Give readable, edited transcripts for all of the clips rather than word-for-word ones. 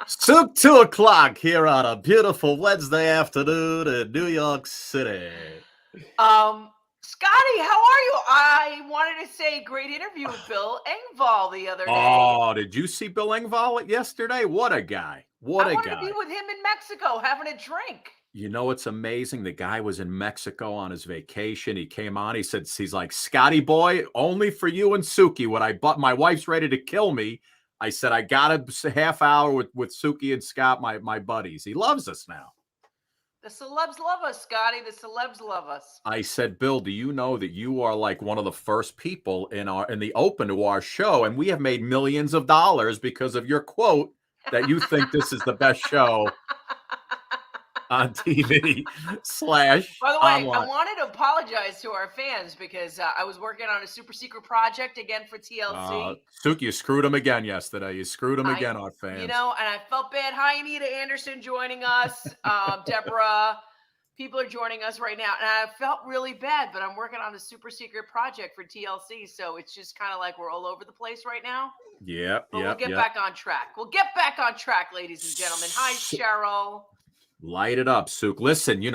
Soup 2 o'clock here on a beautiful Wednesday afternoon in New York City. Scotty, how are you? I wanted to say great interview with Bill Engvall the other day. Oh, did you see Bill Engvall yesterday? What a guy. What a I wanted guy. to be with him in Mexico having a drink. You know, it's amazing. The guy was in Mexico on his vacation. He came on. He said, he's like, Scotty boy, only for you and Suki. When my wife's ready to kill me. I said, I got a half hour with Suki and Scott, my buddies. He loves us now. The celebs love us, Scotty. The celebs love us. I said, Bill, do you know that you are like one of the first people in the open to our show, and we have made millions of dollars because of your quote that you think this is the best show on TV / By the way, online. I wanted to apologize to our fans because I was working on a super secret project again for TLC. Suki, you screwed him again yesterday. You screwed him again, our fans. You know, and I felt bad. Hi, Anita Anderson joining us. Deborah. People are joining us right now. And I felt really bad, but I'm working on a super secret project for TLC. So it's just kind of like we're all over the place right now. Yeah. We'll get back on track. We'll get back on track, ladies and gentlemen. Hi, Cheryl. Light it up, Sook. Listen, you're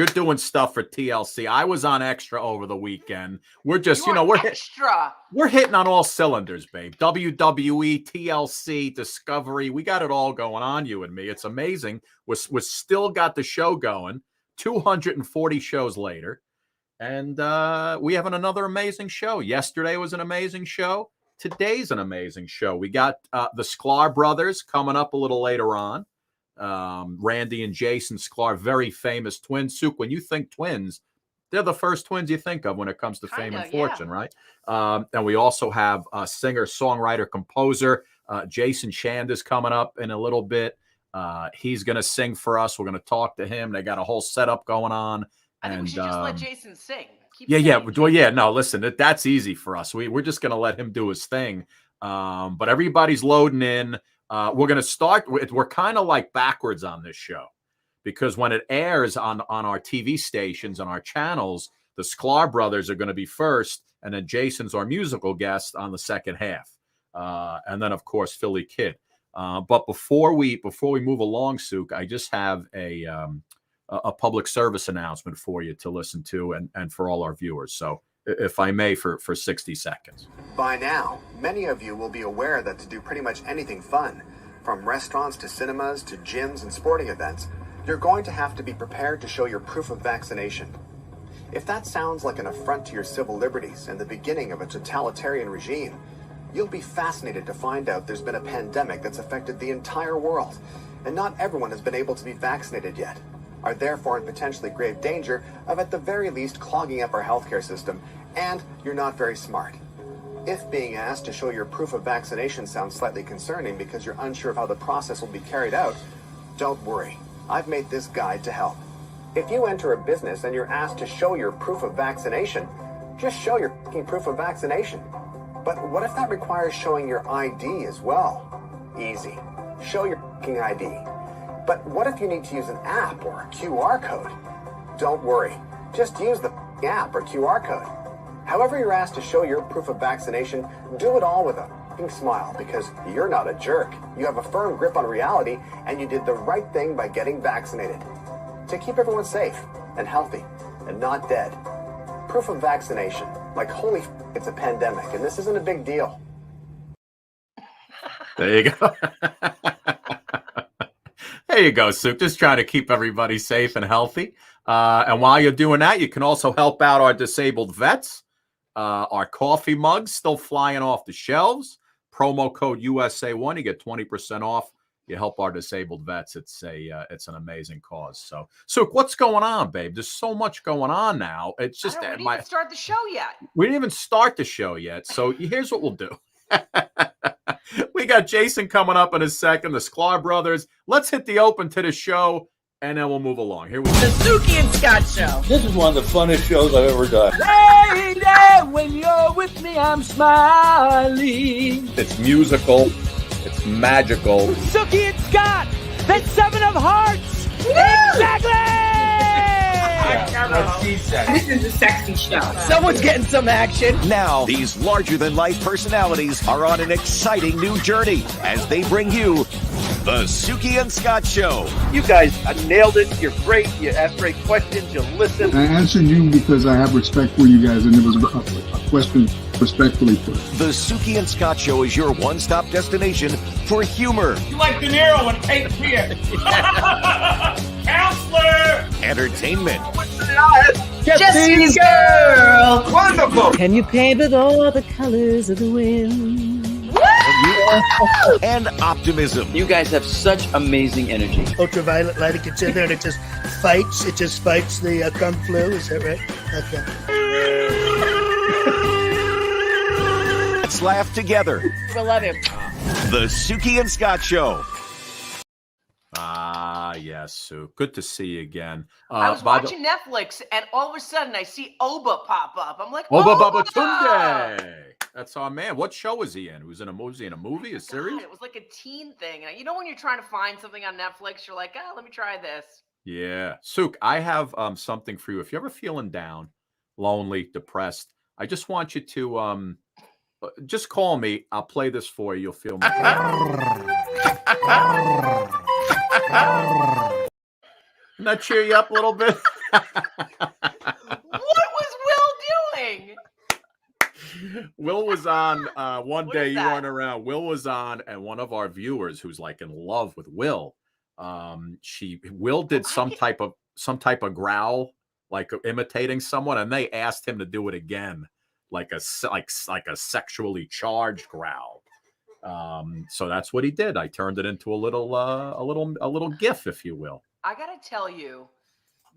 doing stuff for TLC. I was on Extra over the weekend. We're just, we're extra. We're hitting on all cylinders, babe. WWE, TLC, Discovery. We got it all going on, you and me. It's amazing. We're still got the show going. 240 shows later. And we have another amazing show. Yesterday was an amazing show. Today's an amazing show. We got the Sklar Brothers coming up a little later on. Randy and Jason Sklar, very famous twins. Sook, when you think twins, they're the first twins you think of when it comes to fame and fortune, right? And we also have a singer, songwriter, composer, Jason Shand is coming up in a little bit. He's going to sing for us. We're going to talk to him. They got a whole setup going on. I think we should just let Jason sing. No, listen, that's easy for us. We're just going to let him do his thing. But everybody's loading in. We're going to start. We're kind of like backwards on this show because when it airs on our TV stations, on our channels, the Sklar Brothers are going to be first, and then Jason's our musical guest on the second half. And then, of course, Philly Kid. But before we move along, Sook, I just have a public service announcement for you to listen to and for all our viewers. So if I may, for 60 seconds. By now, many of you will be aware that to do pretty much anything fun, from restaurants to cinemas to gyms and sporting events, you're going to have to be prepared to show your proof of vaccination. If that sounds like an affront to your civil liberties and the beginning of a totalitarian regime, you'll be fascinated to find out there's been a pandemic that's affected the entire world, and not everyone has been able to be vaccinated yet, are therefore in potentially grave danger of at the very least clogging up our healthcare system, and you're not very smart. If being asked to show your proof of vaccination sounds slightly concerning because you're unsure of how the process will be carried out, don't worry. I've made this guide to help. If you enter a business and you're asked to show your proof of vaccination, just show your proof of vaccination. But what if that requires showing your ID as well? Easy. Show your ID. But what if you need to use an app or a QR code? Don't worry. Just use the app or QR code. However you're asked to show your proof of vaccination, do it all with a smile because you're not a jerk. You have a firm grip on reality and you did the right thing by getting vaccinated. To keep everyone safe and healthy and not dead. Proof of vaccination. Like, holy it's a pandemic and this isn't a big deal. There you go. There you go, Sook. Just trying to keep everybody safe and healthy. And while you're doing that, you can also help out our disabled vets. Our coffee mugs still flying off the shelves. Promo code USA1. You get 20% off. You help our disabled vets. It's an amazing cause. So, Sook, what's going on, babe? There's so much going on now. It's just we didn't even start the show yet. We didn't even start the show yet. So here's what we'll do. We got Jason coming up in a second, the Sklar Brothers. Let's hit the open to the show, and then we'll move along. Here we go. The Suki and Scott Show. This is one of the funnest shows I've ever done. Lady, when you're with me, I'm smiling. It's musical. It's magical. Suki and Scott, that's 7 of hearts. Woo! Exactly! What she said. This is a sexy show. Someone's getting some action. Now, these larger-than-life personalities are on an exciting new journey as they bring you The Suki and Scott Show. You guys nailed it. You're great. You ask great questions. You listen. I answered you because I have respect for you guys, and it was a question respectfully put. The Suki and Scott Show is your one-stop destination for humor, You like De Niro and Cape Fear. Counselor! entertainment, Jesse's girl. Wonderful. Can you paint with all the colors of the wind? and optimism. You guys have such amazing energy. Ultraviolet light, it gets in there and it just fights the kung flu, is that right? Okay. Let's laugh together. I love him. The Suki and Scott Show. Ah, yes, Sue. Good to see you again. I was watching Netflix, and all of a sudden, I see Oba pop up. I'm like, Oba Oba! Babatunde. That's our man. What show was he in? Was in a movie, a series? God, it was like a teen thing. And you know when you're trying to find something on Netflix, you're like, let me try this. Yeah. Suk, I have something for you. If you're ever feeling down, lonely, depressed, I just want you to just call me. I'll play this for you. You'll feel much better. Doesn't that cheer you up a little bit? What was Will doing? Will was on one What day is you that? weren't around. Will was on, and one of our viewers who's like in love with Will. Will did some type of growl, like imitating someone, and they asked him to do it again, like a sexually charged growl. So that's what he did. I turned it into a little gif, if you will. I gotta tell you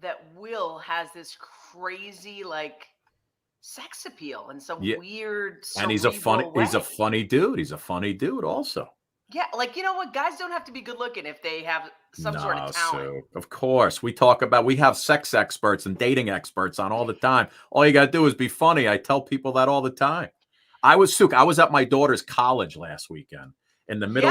that Will has this crazy sex appeal in some weird, and he's a funny way. He's a funny dude also. Yeah, you know what? Guys don't have to be good looking if they have some sort of talent. Sue, of course. We have sex experts and dating experts on all the time. All you got to do is be funny. I tell people that all the time. I was at my daughter's college last weekend in the middle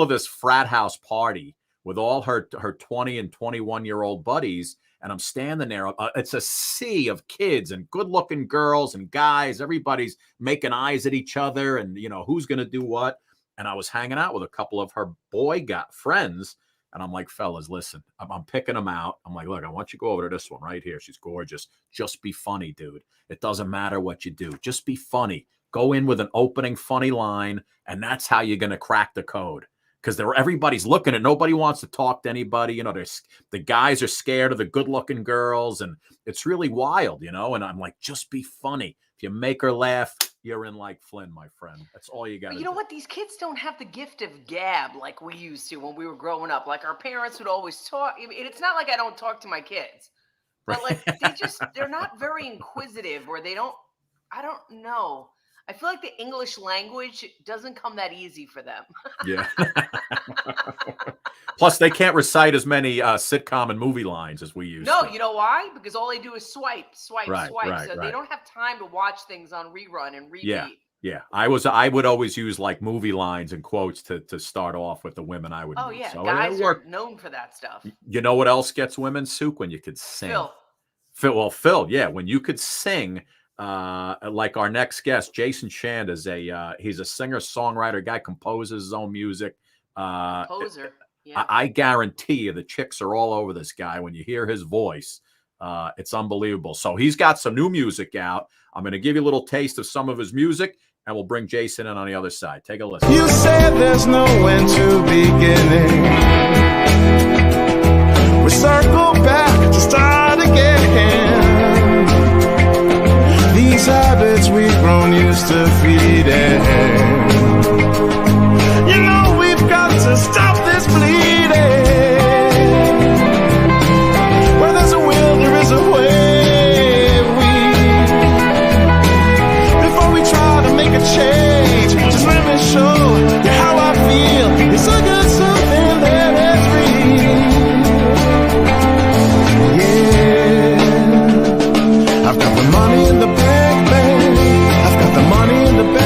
of this frat house party with all her 20 and 21-year-old buddies. And I'm standing there. It's a sea of kids and good-looking girls and guys. Everybody's making eyes at each other and, who's going to do what. And I was hanging out with a couple of her boy friends. And I'm like, fellas, listen, I'm picking them out. I'm like, look, I want you to go over to this one right here. She's gorgeous. Just be funny, dude. It doesn't matter what you do. Just be funny. Go in with an opening funny line. And that's how you're going to crack the code. Because everybody's looking and nobody wants to talk to anybody. The guys are scared of the good-looking girls. And it's really wild, And I'm like, just be funny. If you make her laugh, you're in like Flynn, my friend. That's all you got to do. You know what? These kids don't have the gift of gab like we used to when we were growing up. Like our parents would always talk. It's not like I don't talk to my kids, but they're not very inquisitive or I don't know. I feel like the English language doesn't come that easy for them. Yeah. Plus, they can't recite as many sitcom and movie lines as we used to. No, you know why? Because all they do is swipe. Right, So they don't have time to watch things on rerun and repeat. Yeah. I would always use movie lines and quotes to start off with the women I would use. Oh, yeah. So guys are known for that stuff. You know what else gets women, Suk? When you could sing. Phil, yeah. When you could sing, like our next guest, Jason Shand is he's a singer-songwriter guy, composes his own music. Composer. Yeah. I guarantee you the chicks are all over this guy. When you hear his voice, it's unbelievable. So he's got some new music out. I'm going to give you a little taste of some of his music, and we'll bring Jason in on the other side. Take a listen. You said there's no end to beginning. We circle back to start again. These habits we've grown used to feeding. We've got to stop this bleeding. Where there's a will, there is a way. Before we try to make a change, just let me show you how I feel. It's a good something that is real. Yeah. I've got the money in the bank, I've got the money in the bank.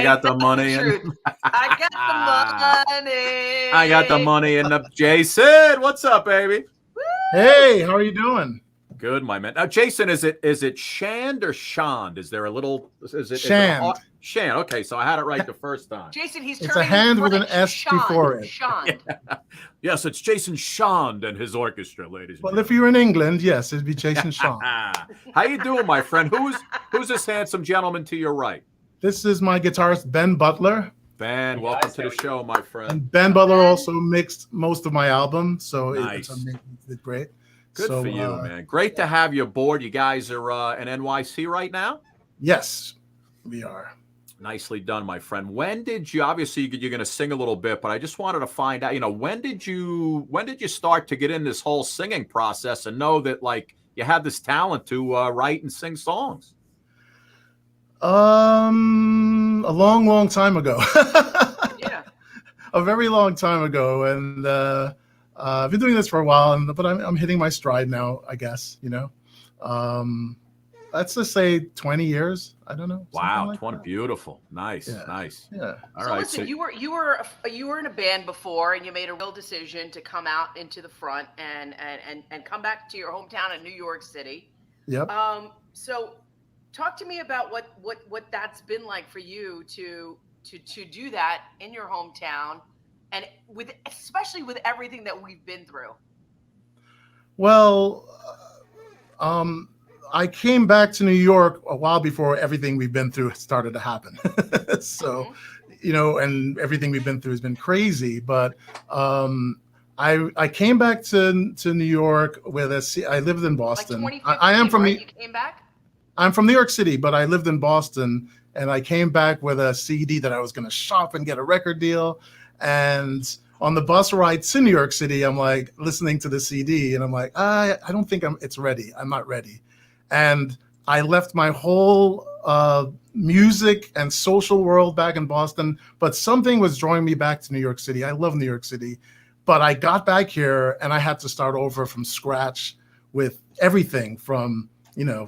got the money. I got the money. I got the money in the Jason. What's up, baby? Hey, how are you doing? Good, my man. Now, Jason, is it Shand or Shand? Is there a little? Is it Shand? Shand. Okay, so I had it right the first time. Jason, he's It's a hand with an S Sean, before it. Sean. Yes, it's Jason Shand and his orchestra, ladies. Well, if you're in England, yes, it'd be Jason Shaw. How you doing, my friend? Who's this handsome gentleman to your right? This is my guitarist, Ben Butler. Ben, welcome to the show, my friend. And Ben Butler also mixed most of my album, so nice. It's great. Good for you, man. Great to have you aboard. You guys are in NYC right now? Yes, we are. Nicely done, my friend. When did you, obviously you're going to sing a little bit, but I just wanted to find out, when did you start to get in this whole singing process and know that like you had this talent to write and sing songs? A long time ago. Yeah. A very long time ago. And I've been doing this for a while, but I'm hitting my stride now, I guess, let's just say 20 years. I don't know. Wow, like 20. That. Beautiful. Nice. Yeah. Nice. Yeah. All so right. Listen, you were in a band before, and you made a real decision to come out into the front and come back to your hometown in New York City. Yep. So talk to me about what that's been like for you to do that in your hometown, and especially with everything that we've been through. Well, I came back to New York a while before everything we've been through started to happen. So, and everything we've been through has been crazy. But I came back to New York with I lived in Boston. Like I am from right? You came back? I'm from New York City, but I lived in Boston, and I came back with a CD that I was going to shop and get a record deal. And on the bus ride to New York City, I'm like listening to the CD, and I'm like, I don't think it's ready. I'm not ready. And I left my whole music and social world back in Boston, but something was drawing me back to New York City. I love New York City, but I got back here and I had to start over from scratch with everything from,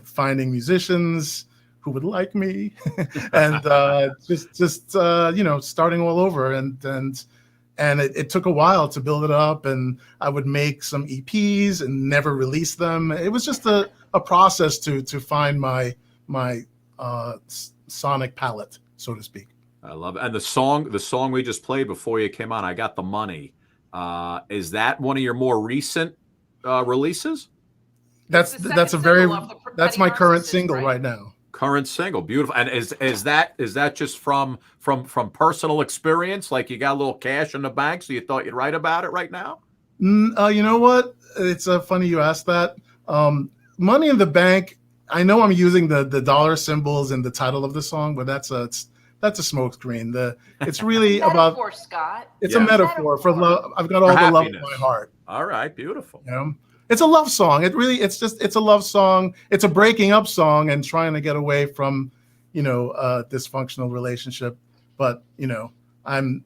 finding musicians who would like me and just starting all over. And it took a while to build it up, and I would make some EPs and never release them. It was just a process to find my sonic palette, so to speak. I love it. And the song we just played before you came on, I Got the Money. Is that one of your more recent releases? That's my current single right now. Current single, beautiful. And is that just from personal experience? Like you got a little cash in the bank, so you thought you'd write about it right now? You know what? It's funny you asked that. Money in the Bank. I know I'm using the dollar symbols in the title of the song, but that's a smokescreen. It's really about Scott. It's a metaphor for love. I've got all the love in my heart. All right, beautiful. It's a love song. It's a love song. It's a breaking up song and trying to get away from, a dysfunctional relationship. But I'm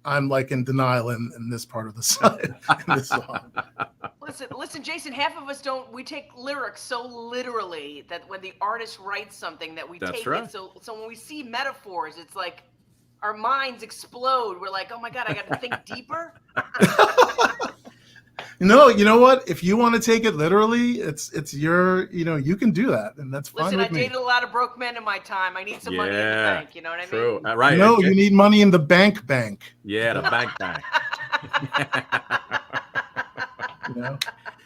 like in denial in this part of the song. In this song. Listen, Jason. Half of us we take lyrics so literally that when the artist writes something that we take it. So when we see metaphors, it's like our minds explode. We're like, oh my God, I got to think deeper. No, you know what? If you want to take it literally, it's your, you can do that, and that's fine with me. I dated a lot of broke men in my time. I need some money in the bank. You know what I mean? Right. No, you need money in the bank. Yeah, the bank.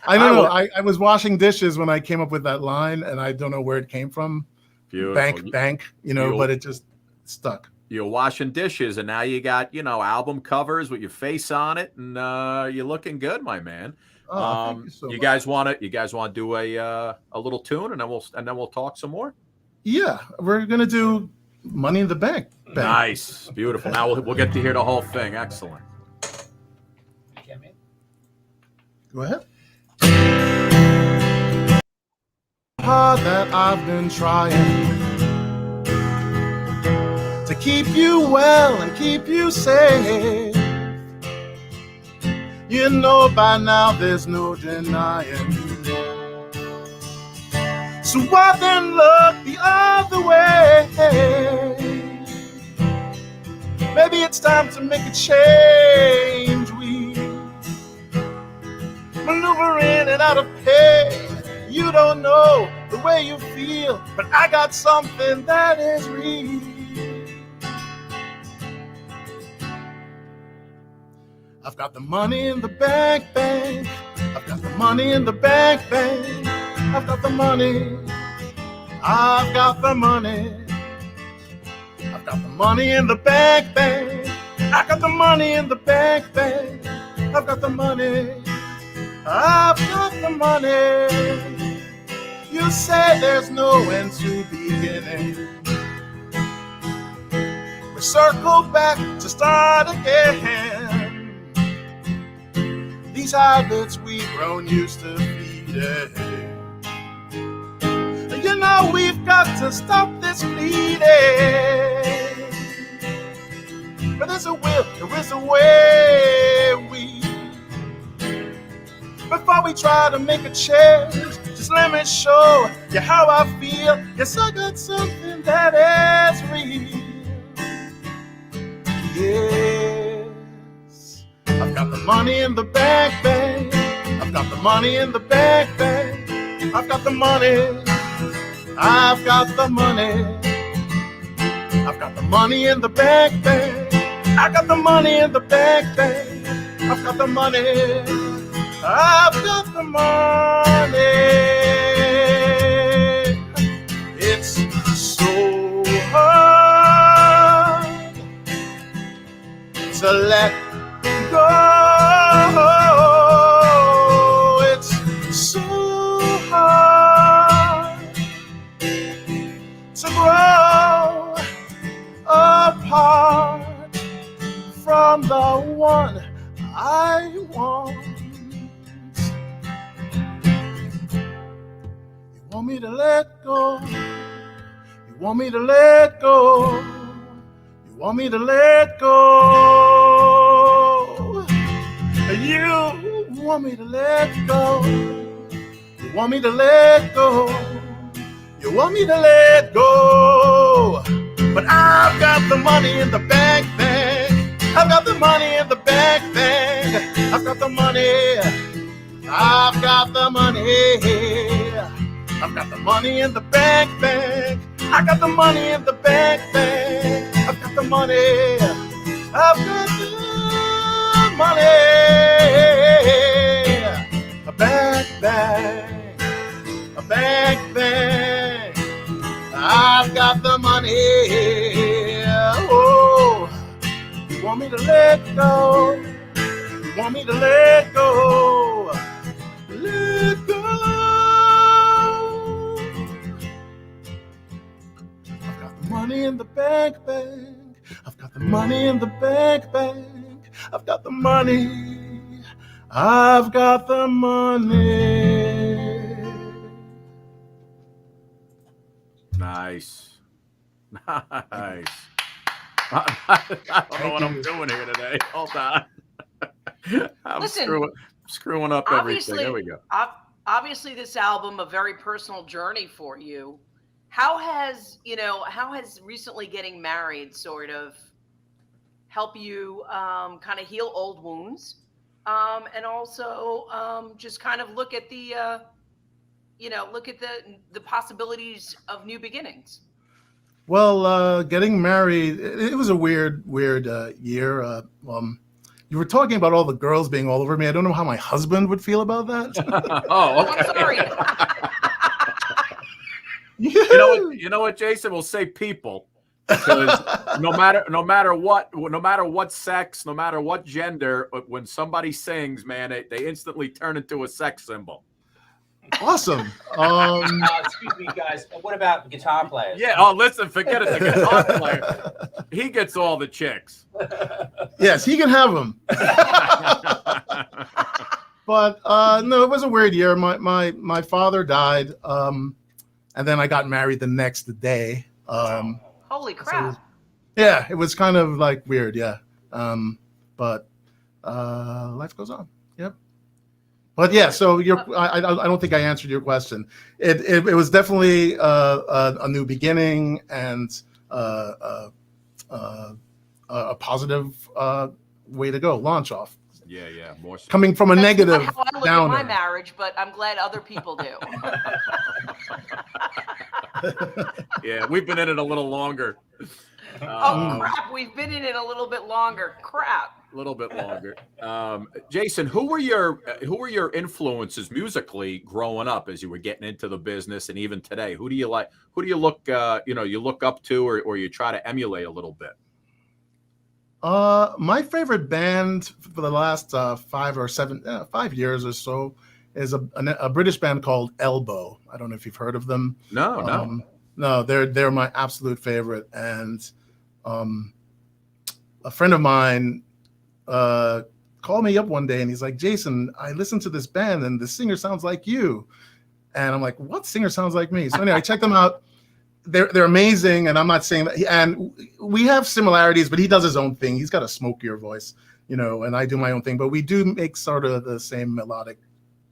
I don't know. I was washing dishes when I came up with that line, and I don't know where it came from. Beautiful. Bank, but it just stuck. You're washing dishes, and now you got album covers with your face on it, and you're looking good, my man. Thank you so much. You guys want to do a little tune, and then we'll talk some more. Yeah, we're gonna do Money in the Bank. Nice, beautiful. Now we'll get to hear the whole thing. Excellent. Go ahead. Hard that I've been trying to keep you well and keep you safe. By now there's no denying. So why then look the other way? it's time to make a change. We maneuver in and out of pain. You don't know the way you feel, but I got something that is real. I've got the money in the bank. I've got the money in the bank. I've got the money. I've got the money. I've got the money in the bank. I got the money in the bank. I've got the money. I've got the money. You say there's no end to beginning. We circle back to start again. These habits we've grown used to feeding. You know we've got to stop this bleeding. But there's a will, there is a way. Before we try to make a change, just let me show you how I feel. Yes, I got something that is real. Yes, I've got the money in the bank. I've got the money in the bank. I've got the money. I've got the money. I've got the money in the bank. I got the money in the bank. I've got the money. I've got the money. It's so hard to let go. It's so hard to grow apart from the one I want. You want me to let go. You want me to let go. You want me to let go. You want me to let go. You want me to let go. You want me to let go. But I've got the money in the bank. I've got the money in the bank. I've got the money. I've got the money. I've got the money in the bank. I got the money in the bank. I've got the money. I've got the money. A bank. A bank. I've got the money. Oh, you want me to let go? You want me to let go? Let go. I've got the money in the bank. I've got the money in the bank. I've got the money. I've got the money. Nice. Nice. I don't know what I'm doing here today. Hold on. I'm screwing up everything. There we go. Obviously, this album, a very personal journey for you. How has recently getting married sort of help you kind of heal old wounds, and also just kind of look at the possibilities of new beginnings? Well, getting married, it was a weird year. You were talking about all the girls being all over me. I don't know how my husband would feel about that. Oh, okay. I'm sorry. You know what, Jason? We'll say people, because no matter what sex, no matter what gender, when somebody sings, man, they instantly turn into a sex symbol. Awesome. Excuse me, guys. What about guitar players? Yeah. Oh, listen, forget it. The guitar player, he gets all the chicks. Yes, he can have them. But no, it was a weird year. My father died, and then I got married the next day. Holy crap! So, yeah, it was kind of like weird. Yeah, but life goes on. Yep. But yeah, so I don't think I answered your question. It was definitely a new beginning and a a positive way to go, launch off. Yeah, more so. Coming from a That's negative not how I look downer. at my marriage, but I'm glad other people do. Yeah, we've been in it a little longer. Oh crap! We've been in it a little bit longer. Crap. A little bit longer. Jason, who were your influences musically growing up as you were getting into the business, and even today? Who do you like? Who do you look you look up to, or you try to emulate a little bit? My favorite band for the last 5 years or so is a British band called Elbow. I don't know if you've heard of them. No. No, they're my absolute favorite. And a friend of mine called me up one day and he's like, Jason, I listened to this band and the singer sounds like you. And I'm like, what singer sounds like me? So anyway, I checked them out. They're amazing, and I'm not saying that. And we have similarities, but he does his own thing. He's got a smokier voice, and I do my own thing. But we do make sort of the same melodic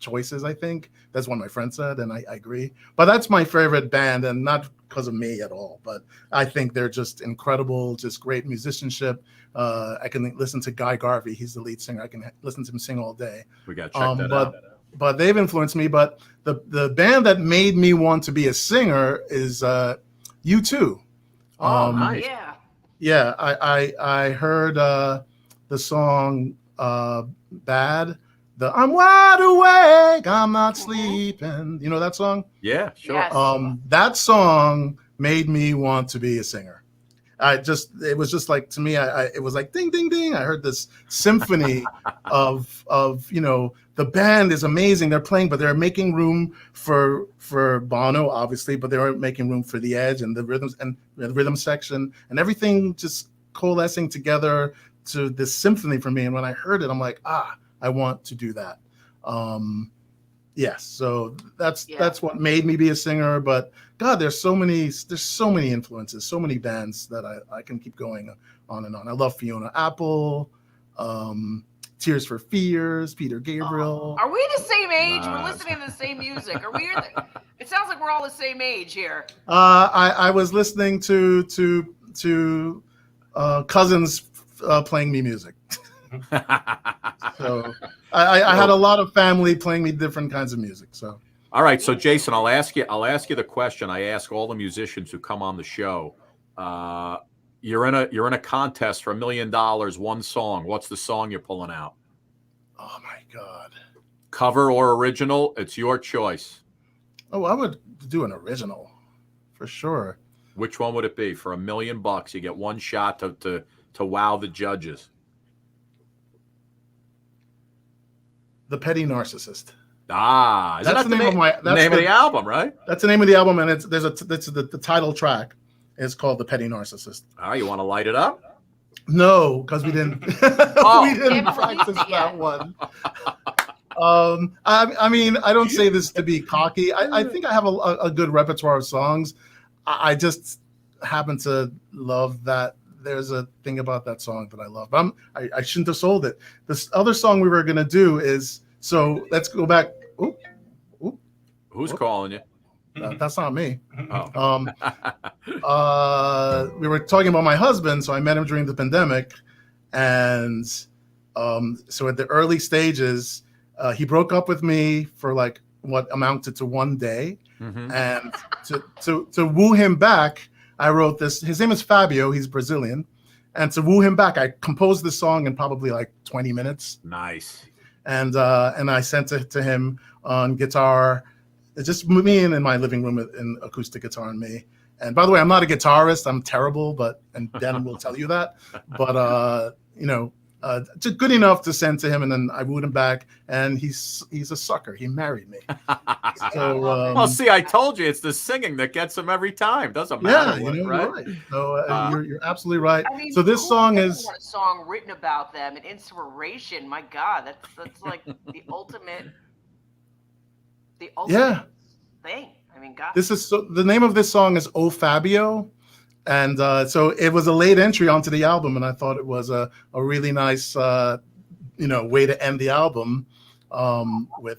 choices, I think. That's what my friend said, and I agree. But that's my favorite band, and not because of me at all. But I think they're just incredible, just great musicianship. I can listen to Guy Garvey. He's the lead singer. I can listen to him sing all day. We got to check that out. But they've influenced me. But the band that made me want to be a singer is U2. Nice. Yeah. Yeah, I heard the song "Bad." I'm wide awake, I'm not sleeping. You know that song? Yeah, sure. Yes. That song made me want to be a singer. It was just like, to me, it was like ding, ding, ding. I heard this symphony of the band is amazing. They're playing, but they're making room for Bono, obviously, but they weren't making room for the edge and the rhythms and the rhythm section and everything just coalescing together to this symphony for me. And when I heard it, I'm like, I want to do that. Yes, so that's what made me be a singer. But God, there's so many influences, so many bands that I can keep going on and on. I love Fiona Apple, Tears for Fears, Peter Gabriel. Are we the same age? We're listening to the same music. Are we? It sounds like we're all the same age here. I was listening to cousins playing me music. So I had a lot of family playing me different kinds of music. So all right, so Jason, I'll ask you the question I ask all the musicians who come on the show. You're in a contest for $1 million, one song. What's the song you're pulling out? Oh my God. Cover or original? It's your choice. Oh, I would do an original for sure. Which one would it be? For $1 million, you get one shot to wow the judges. The Petty Narcissist. That's the name of the album, right? That's the name of the album, and the title track is called The Petty Narcissist. Oh, you want to light it up? No, because we didn't. We didn't practice that one. I mean, I don't say this to be cocky. I think I have a good repertoire of songs. I just happen to love that. There's a thing about that song that I love. But I shouldn't have sold it. This other song we were going to do is, so let's go back. Who's calling you? That's not me. Oh. We were talking about my husband, so I met him during the pandemic. And so at the early stages, he broke up with me for like what amounted to one day. Mm-hmm. And to woo him back, I wrote this. His name is Fabio. He's Brazilian. And to woo him back, I composed this song in probably like 20 minutes. Nice. And I sent it to him on guitar. It's just me in my living room in acoustic guitar and me. And by the way, I'm not a guitarist. I'm terrible, and Dan will tell you that. But just good enough to send to him, and then I wooed him back, and he's a sucker. He married me. So well, see, I told you it's the singing that gets him every time. Doesn't matter. Yeah, right? Right. So you're absolutely right. I mean, so this song is a song written about them, an inspiration. My God, that's like the ultimate. Thing. I mean, God. The name of this song is "Oh Fabio," and so it was a late entry onto the album, and I thought it was a really nice, way to end the album with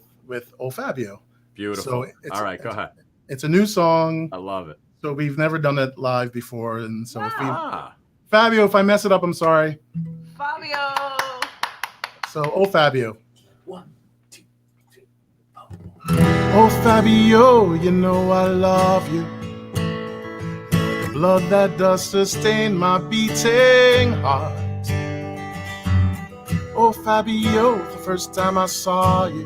"Oh Fabio." Beautiful. So all right, go ahead. It's a new song. I love it. So we've never done it live before, and so Fabio, if I mess it up, I'm sorry. Fabio. So, oh, Fabio. Oh, Fabio, you know I love you. The blood that does sustain my beating heart. Oh, Fabio, the first time I saw you,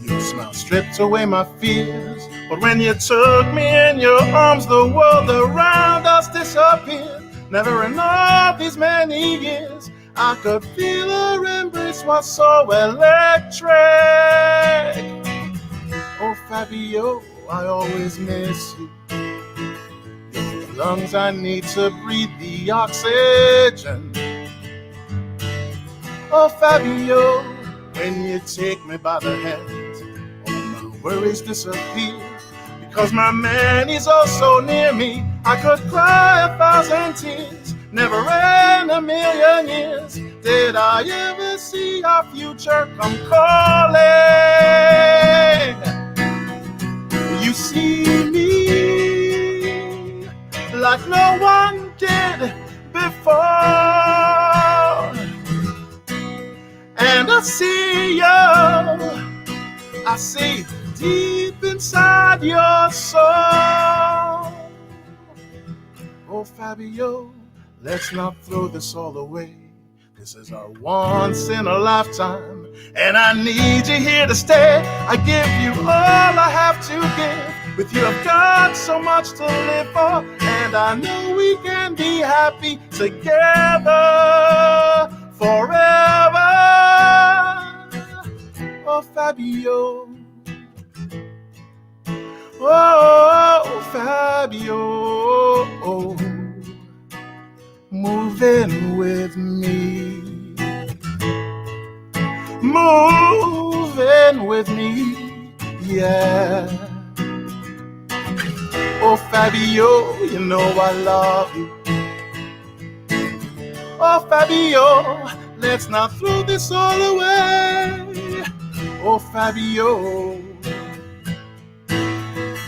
your smile stripped away my fears. But when you took me in your arms, the world around us disappeared. Never in all these many years, I could feel her embrace was so electric. Oh, Fabio, I always miss you. You're the lungs I need to breathe the oxygen. Oh, Fabio, when you take me by the hand, all my worries disappear. Because my man is also near me, I could cry 1,000 tears. Never in a million years did I ever see our future come calling. You see me like no one did before, and I see you, I see deep inside your soul. Oh, Fabio, let's not throw this all away. This is our once in a lifetime, and I need you here to stay. I give you all I have to give. With you I've got so much to live for, and I know we can be happy together forever. Oh, Fabio. Oh, Fabio. Oh, moving with me. Moving with me, yeah. Oh, Fabio, you know I love you. Oh, Fabio, let's not throw this all away. Oh, Fabio,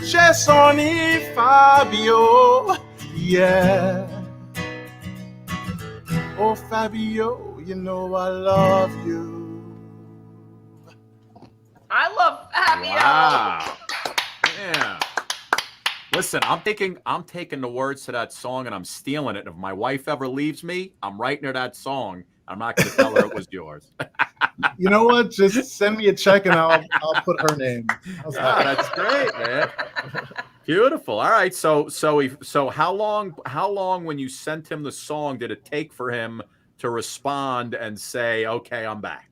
just only Fabio, yeah. Oh, Fabio, you know I love you. I love Fabio. Wow. Yeah. Listen, I'm taking the words to that song and I'm stealing it. If my wife ever leaves me, I'm writing her that song. I'm not going to tell her it was yours. You know what? Just send me a check and I'll put her name. That's great, man. Beautiful. All right. So how long when you sent him the song did it take for him to respond and say, "Okay, I'm back"?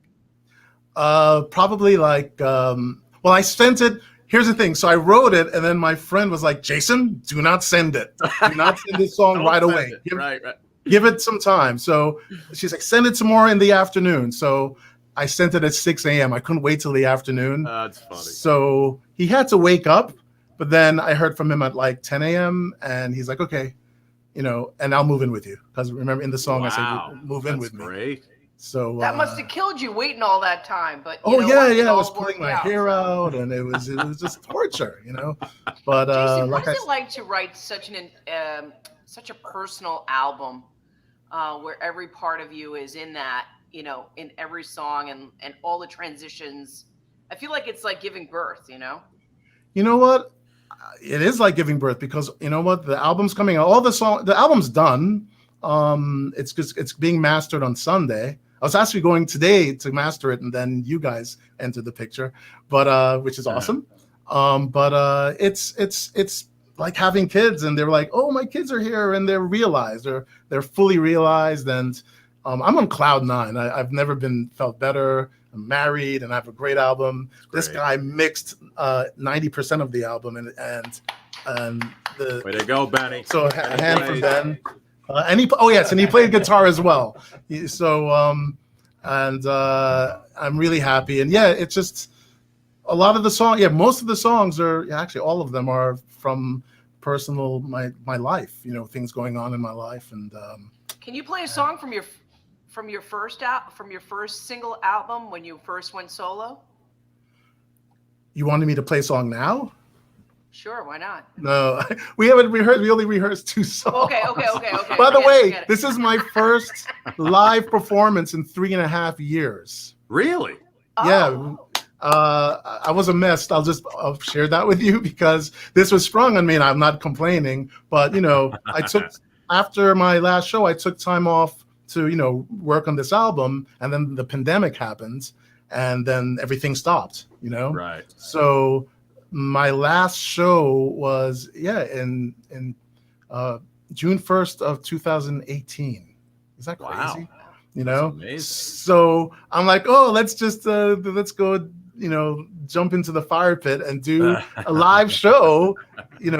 Probably like well, I sent it. Here's the thing. So I wrote it, and then my friend was like, "Jason, do not send it. Do not send this song right away. Right. Give it some time." So she's like, "Send it tomorrow in the afternoon." So I sent it at 6 a.m. I couldn't wait till the afternoon. That's funny. So he had to wake up, but then I heard from him at like 10 a.m. and he's like, "Okay, and I'll move in with you." Because remember in the song I said, "Move in with me." Great. So that must have killed you waiting all that time. But I was pulling my hair out, and it was just torture, But Jason, like what is it like to write such a personal album where every part of you is in that, in every song and all the transitions? I feel like it's like giving birth, You know what? It is like giving birth because you know what? The album's coming out. The album's done. It's being mastered on Sunday. I was actually going today to master it, and then you guys entered the picture, but which is awesome. But it's like having kids, and they're like, "Oh, my kids are here," and they're realized, they're fully realized, and I'm on cloud nine. I've never felt better. I'm married, and I have a great album. This guy mixed 90% of the album, and the way to go, Benny. So a hand for Ben. And he played guitar as well. So I'm really happy. And it's just a lot of the songs. Yeah, most of the songs are actually all of them are from personal my life. Things going on in my life. And can you play a song from your first single album when you first went solo? You wanted me to play a song now? Sure, why not? No, we haven't rehearsed. We only rehearsed 2 songs. Okay. By the way, forget it. this is my first live performance in 3.5 years. Really? Yeah. I was a mess. I'll share that with you because this was sprung on me, and I'm not complaining. But I took after my last show, I took time off to work on this album, and then the pandemic happened, and then everything stopped. Right. So my last show was in June 1st of 2018. Is that crazy? Wow. That's amazing. So I'm like, oh, let's just let's go, jump into the fire pit and do a live show, but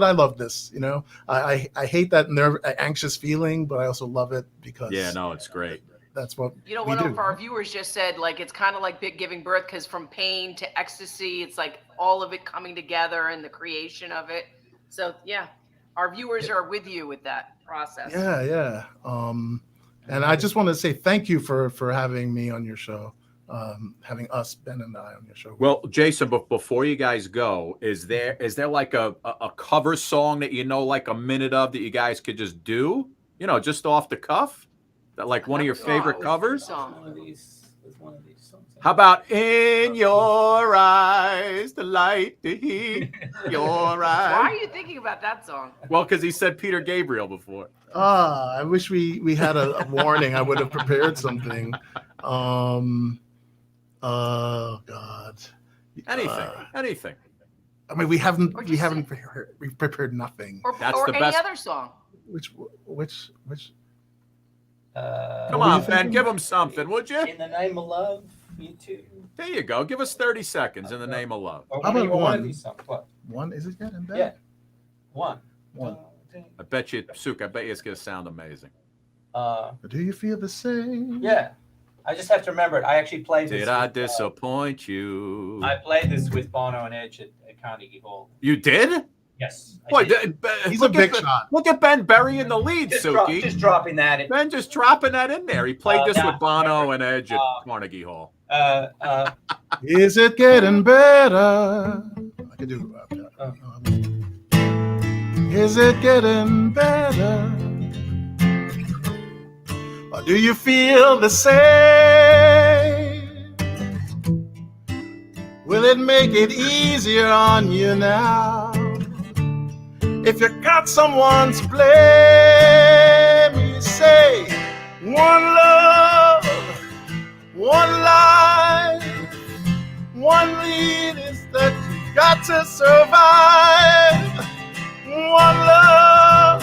I love this, I hate that anxious feeling, but I also love it because it's great. That's what one of our viewers just said, like, it's kind of like giving birth, because from pain to ecstasy, it's like all of it coming together and the creation of it. So our viewers are with you with that process. Yeah. And I just want to say thank you for having me on your show, having us, Ben and I, on your show. Well, Jason, but before you guys go, is there like a cover song that like a minute of that you guys could just do, just off the cuff? That like one of your favorite covers? One of these songs. How about "In Your Eyes, the Light, the Heat, Your Eyes"? Why are you thinking about that song? Well, because he said Peter Gabriel before. I wish we had a warning. I would have prepared something. Oh God. Anything. I mean, we've prepared nothing. Or any other song. Which Come on, Ben, give him something, would you? In the Name of Love, you too. There you go. Give us 30 seconds in the name of love. How about one of these songs? What? One? Is it getting better? Yeah. One. I bet you, Suk, it's going to sound amazing. Do you feel the same? Yeah. I just have to remember it. I actually played this. Did I disappoint you? I played this with Bono and Edge at Carnegie Hall. You did? Yes. Boy, he's a big shot. Look at Ben burying the lead, Suki. Just dropping that in. Ben just dropping that in there. He played this with Bono and Edge at Carnegie Hall. Is it getting better? I can do it. Is it getting better? Or do you feel the same? Will it make it easier on you now? If you got someone to blame, you say one love, one life, one lead is that you got to survive. One love,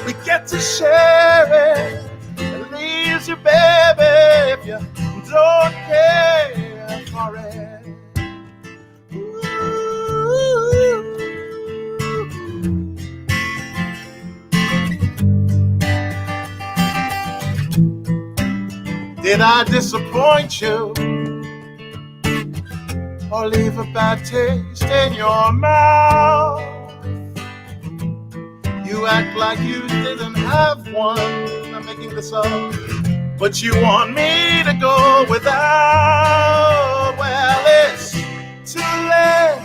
we get to share it. It leaves you, baby, if you don't care for it. Did I disappoint you or leave a bad taste in your mouth? You act like you didn't have one. I'm making this up, but you want me to go without. Well, it's too late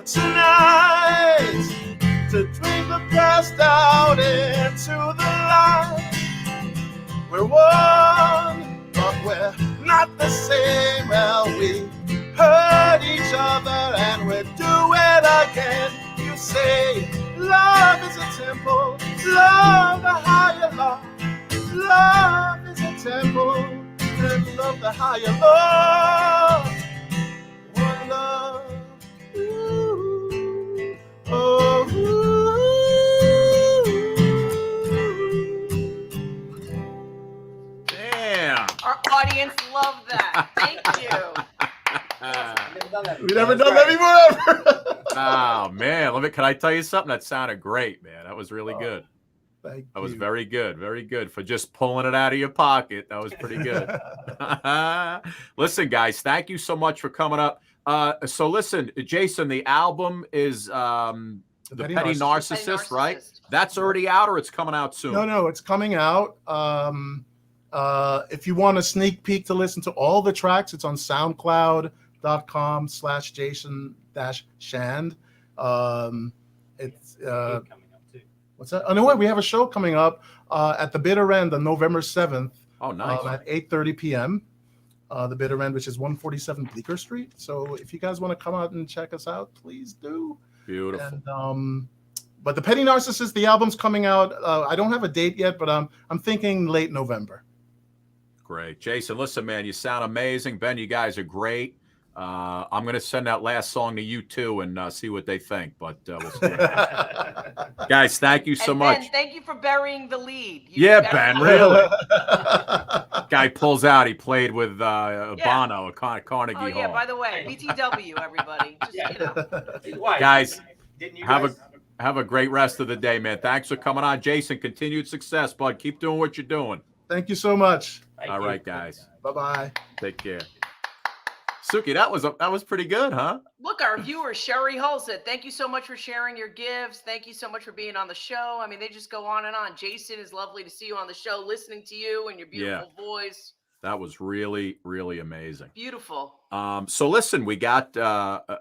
tonight to drink the past out into the light. We're one, but we're not the same. Well, we hurt each other and we do it again. You say love is a temple, love the higher law. Love is a temple, and love the higher law. One love, ooh, oh, ooh. Our audience loved that. Thank you. We never done that before. Oh man, can I tell you something? That sounded great, man. That was really good. That was very good for just pulling it out of your pocket. That was pretty good. Listen, guys, thank you so much for coming up. So listen, Jason, the album is the Petty Narcissist, right? That's already out, or it's coming out soon? No, it's coming out. If you want a sneak peek to listen to all the tracks, it's on SoundCloud, facebook.com/Jason-Shand. It's what's that? Oh no, wait, we have a show coming up at the Bitter End on November 7th. Oh, nice. At 8:30 p.m. The Bitter End, which is 147 Bleecker Street. So if you guys want to come out and check us out, please do. Beautiful. And, but the Petty Narcissist, the album's coming out. I don't have a date yet, but I'm thinking late November. Great. Jason, listen, man, you sound amazing. Ben, you guys are great. I'm going to send that last song to you too and see what they think. But we'll see. Guys, thank you so much. Ben, thank you for burying the lead. Ben, really? Guy pulls out. He played with Bono at Carnegie Hall. Oh, yeah, by the way, BTW, everybody. Just, Guys, have a great rest of the day, man. Thanks for coming on. Jason, continued success, bud. Keep doing what you're doing. Thank you so much. All right, guys. Bye-bye. Take care. Suki, that was pretty good, huh? Look, our viewer, Sherry Hull, said, thank you so much for sharing your gifts. Thank you so much for being on the show. I mean, they just go on and on. Jason, is lovely to see you on the show, listening to you and your beautiful voice. That was really, really amazing. Beautiful. So listen, we got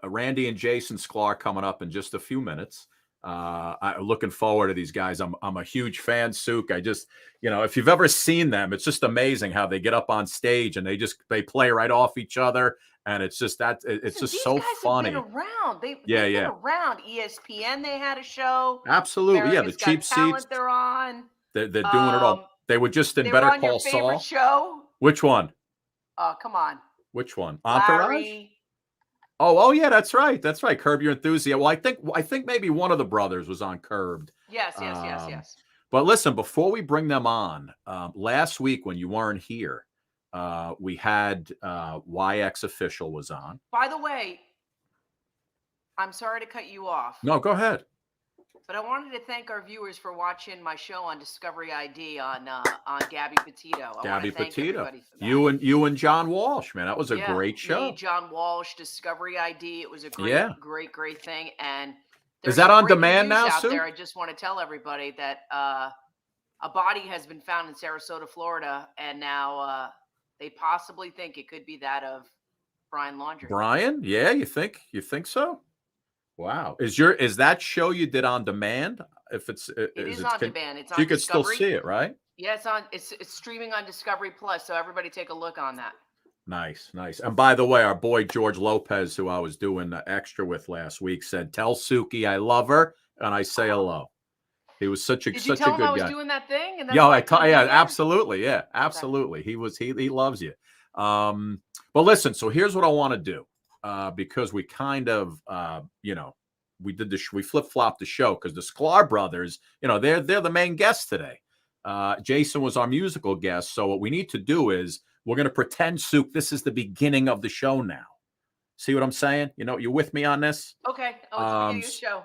Randy and Jason Sklar coming up in just a few minutes. I'm looking forward to these guys. I'm a huge fan, Suk. I just, if you've ever seen them, it's just amazing how they get up on stage and they play right off each other. And it's just just so funny. They've been around. They've been around. ESPN, they had a show. Absolutely. America's The cheap Got Talent seats. They're on. They're doing it all. They were just in they Better were on Call your favorite Saul. show. Which one? Come on. Which one? Entourage? Larry. Oh yeah, that's right. That's right. Curb Your Enthusiasm. Well, I think maybe one of the brothers was on Curbed. Yes. But listen, before we bring them on, last week when you weren't here, we had YX Official was on. By the way, I'm sorry to cut you off. No, go ahead. But I wanted to thank our viewers for watching my show on Discovery ID on Gabby Petito. Gabby Petito. You and John Walsh, man. That was a great show. Me, John Walsh, Discovery ID. It was a great thing. And is that on demand now, out Sue? there. I just want to tell everybody that a body has been found in Sarasota, Florida, and now they possibly think it could be that of Brian Laundrie. Brian? Yeah, you think so? Wow. Is that show you did on demand? If it is on demand. It's on you could Discovery. Still see it, right? Yeah, it's streaming on Discovery Plus, so everybody take a look on that. Nice. And by the way, our boy George Lopez, who I was doing the extra with last week, said, "Tell Suki I love her and I say hello." He was such a Did such you tell a him good I was guy. doing that thing? And Absolutely, yeah, absolutely. Okay. He loves you. But listen, so here's what I want to do. Because we kind of, we did we flip-flopped the show because the Sklar Brothers, they're the main guests today. Jason was our musical guest. So what we need to do is we're going to pretend, Suk, this is the beginning of the show now. See what I'm saying? You with me on this? Okay. Oh, it's the show.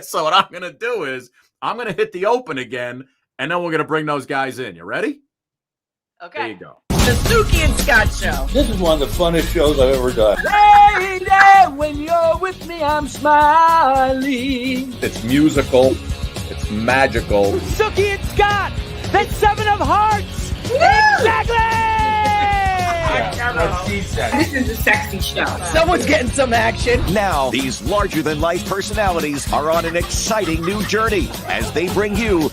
So what I'm going to do is I'm going to hit the open again, and then we're going to bring those guys in. You ready? Okay. There you go. The Suki and Scott Show. This is one of the funnest shows I've ever done. Lady, when you're with me, I'm smiling. It's musical. It's magical. Suki and Scott, that's 7 of hearts. Woo! Exactly. This is a sexy show. Someone's getting some action. Now, these larger-than-life personalities are on an exciting new journey as they bring you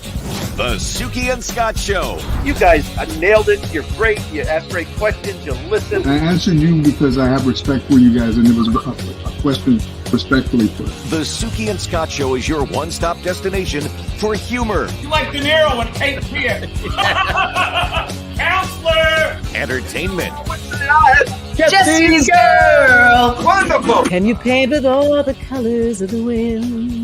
the Suki and Scott Show. You guys nailed it. You're great. You ask great questions. You listen. I answered you because I have respect for you guys, and it was a question respectfully put. The Suki and Scott Show is your one-stop destination for humor. You like De Niro and Cape Fear. Counselor! Entertainment. Jesse's girl. Wonderful. Can you paint with all the colors of the wind?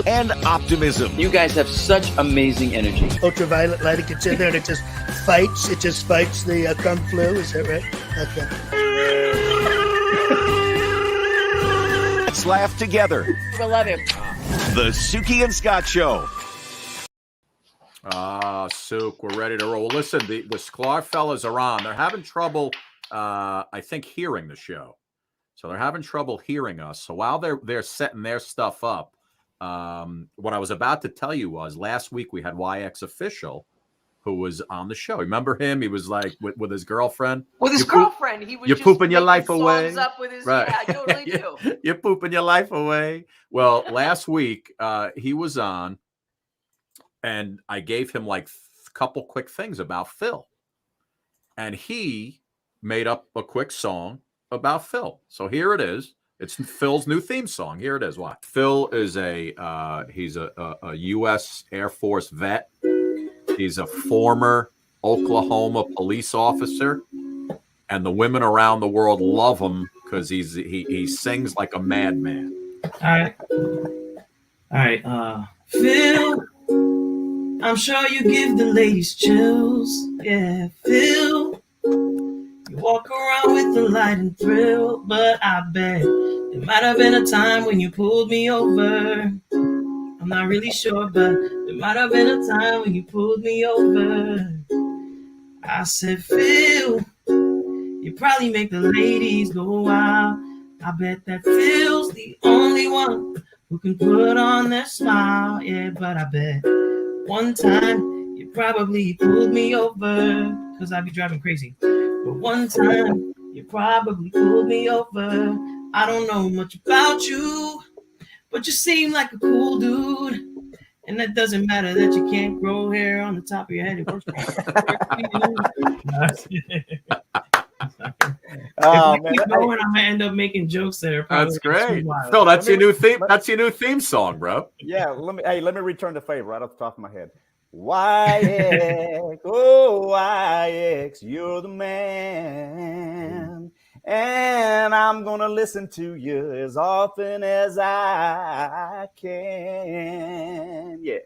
And optimism. You guys have such amazing energy. Ultraviolet light, it gets in there and it just fights. It just fights the kung flu. Is that right? Okay. Let's laugh together. I love him. The Suki and Scott Show. Suk, we're ready to roll. Listen, the Sklar fellas are on. They're having trouble, I think, hearing the show. So they're having trouble hearing us. So while they're setting their stuff up, what I was about to tell you was last week we had YX Official, who was on the show. Remember him? He was like with his girlfriend. With his girlfriend, he was you're just pooping your life making away. songs up with his, Right. yeah, I totally do. You're pooping your life away. Well, last week he was on, and I gave him like a couple quick things about Phil, and he made up a quick song about Phil. So here it is. It's Phil's new theme song. Here it is. What? Phil is he's a U.S. Air Force vet. He's a former Oklahoma police officer, and the women around the world love him because he sings like a madman. All right. Phil, I'm sure you give the ladies chills. Yeah, Phil, you walk around with the light and thrill, but I bet there might have been a time when you pulled me over. I'm not really sure, but there might have been a time when you pulled me over. I said, Phil, you probably make the ladies go wild. I bet that Phil's the only one who can put on that smile. Yeah, but I bet one time you probably pulled me over, because I be driving crazy. But one time you probably pulled me over. I don't know much about you, but you seem like a cool dude. And that doesn't matter that you can't grow hair on the top of your head. It works for you. If I keep going, I'm gonna end up making jokes that are probably That's great. Phil, that's your new theme. That's your new theme song, bro. Yeah, let me return the favor right off the top of my head. YX, oh YX, you're the man. And I'm gonna listen to you as often as I can. Yeah.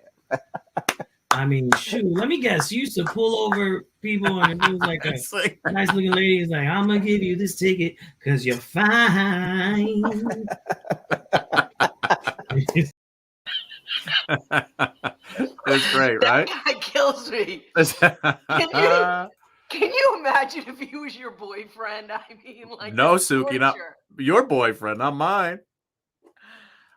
I mean, shoot, let me guess. You used to pull over people and it was like a nice looking lady is like, I'm gonna give you this ticket because you're fine. That's great, right? That guy kills me. Can you imagine if he was your boyfriend? I mean, like, no, Suki, not your boyfriend, not mine.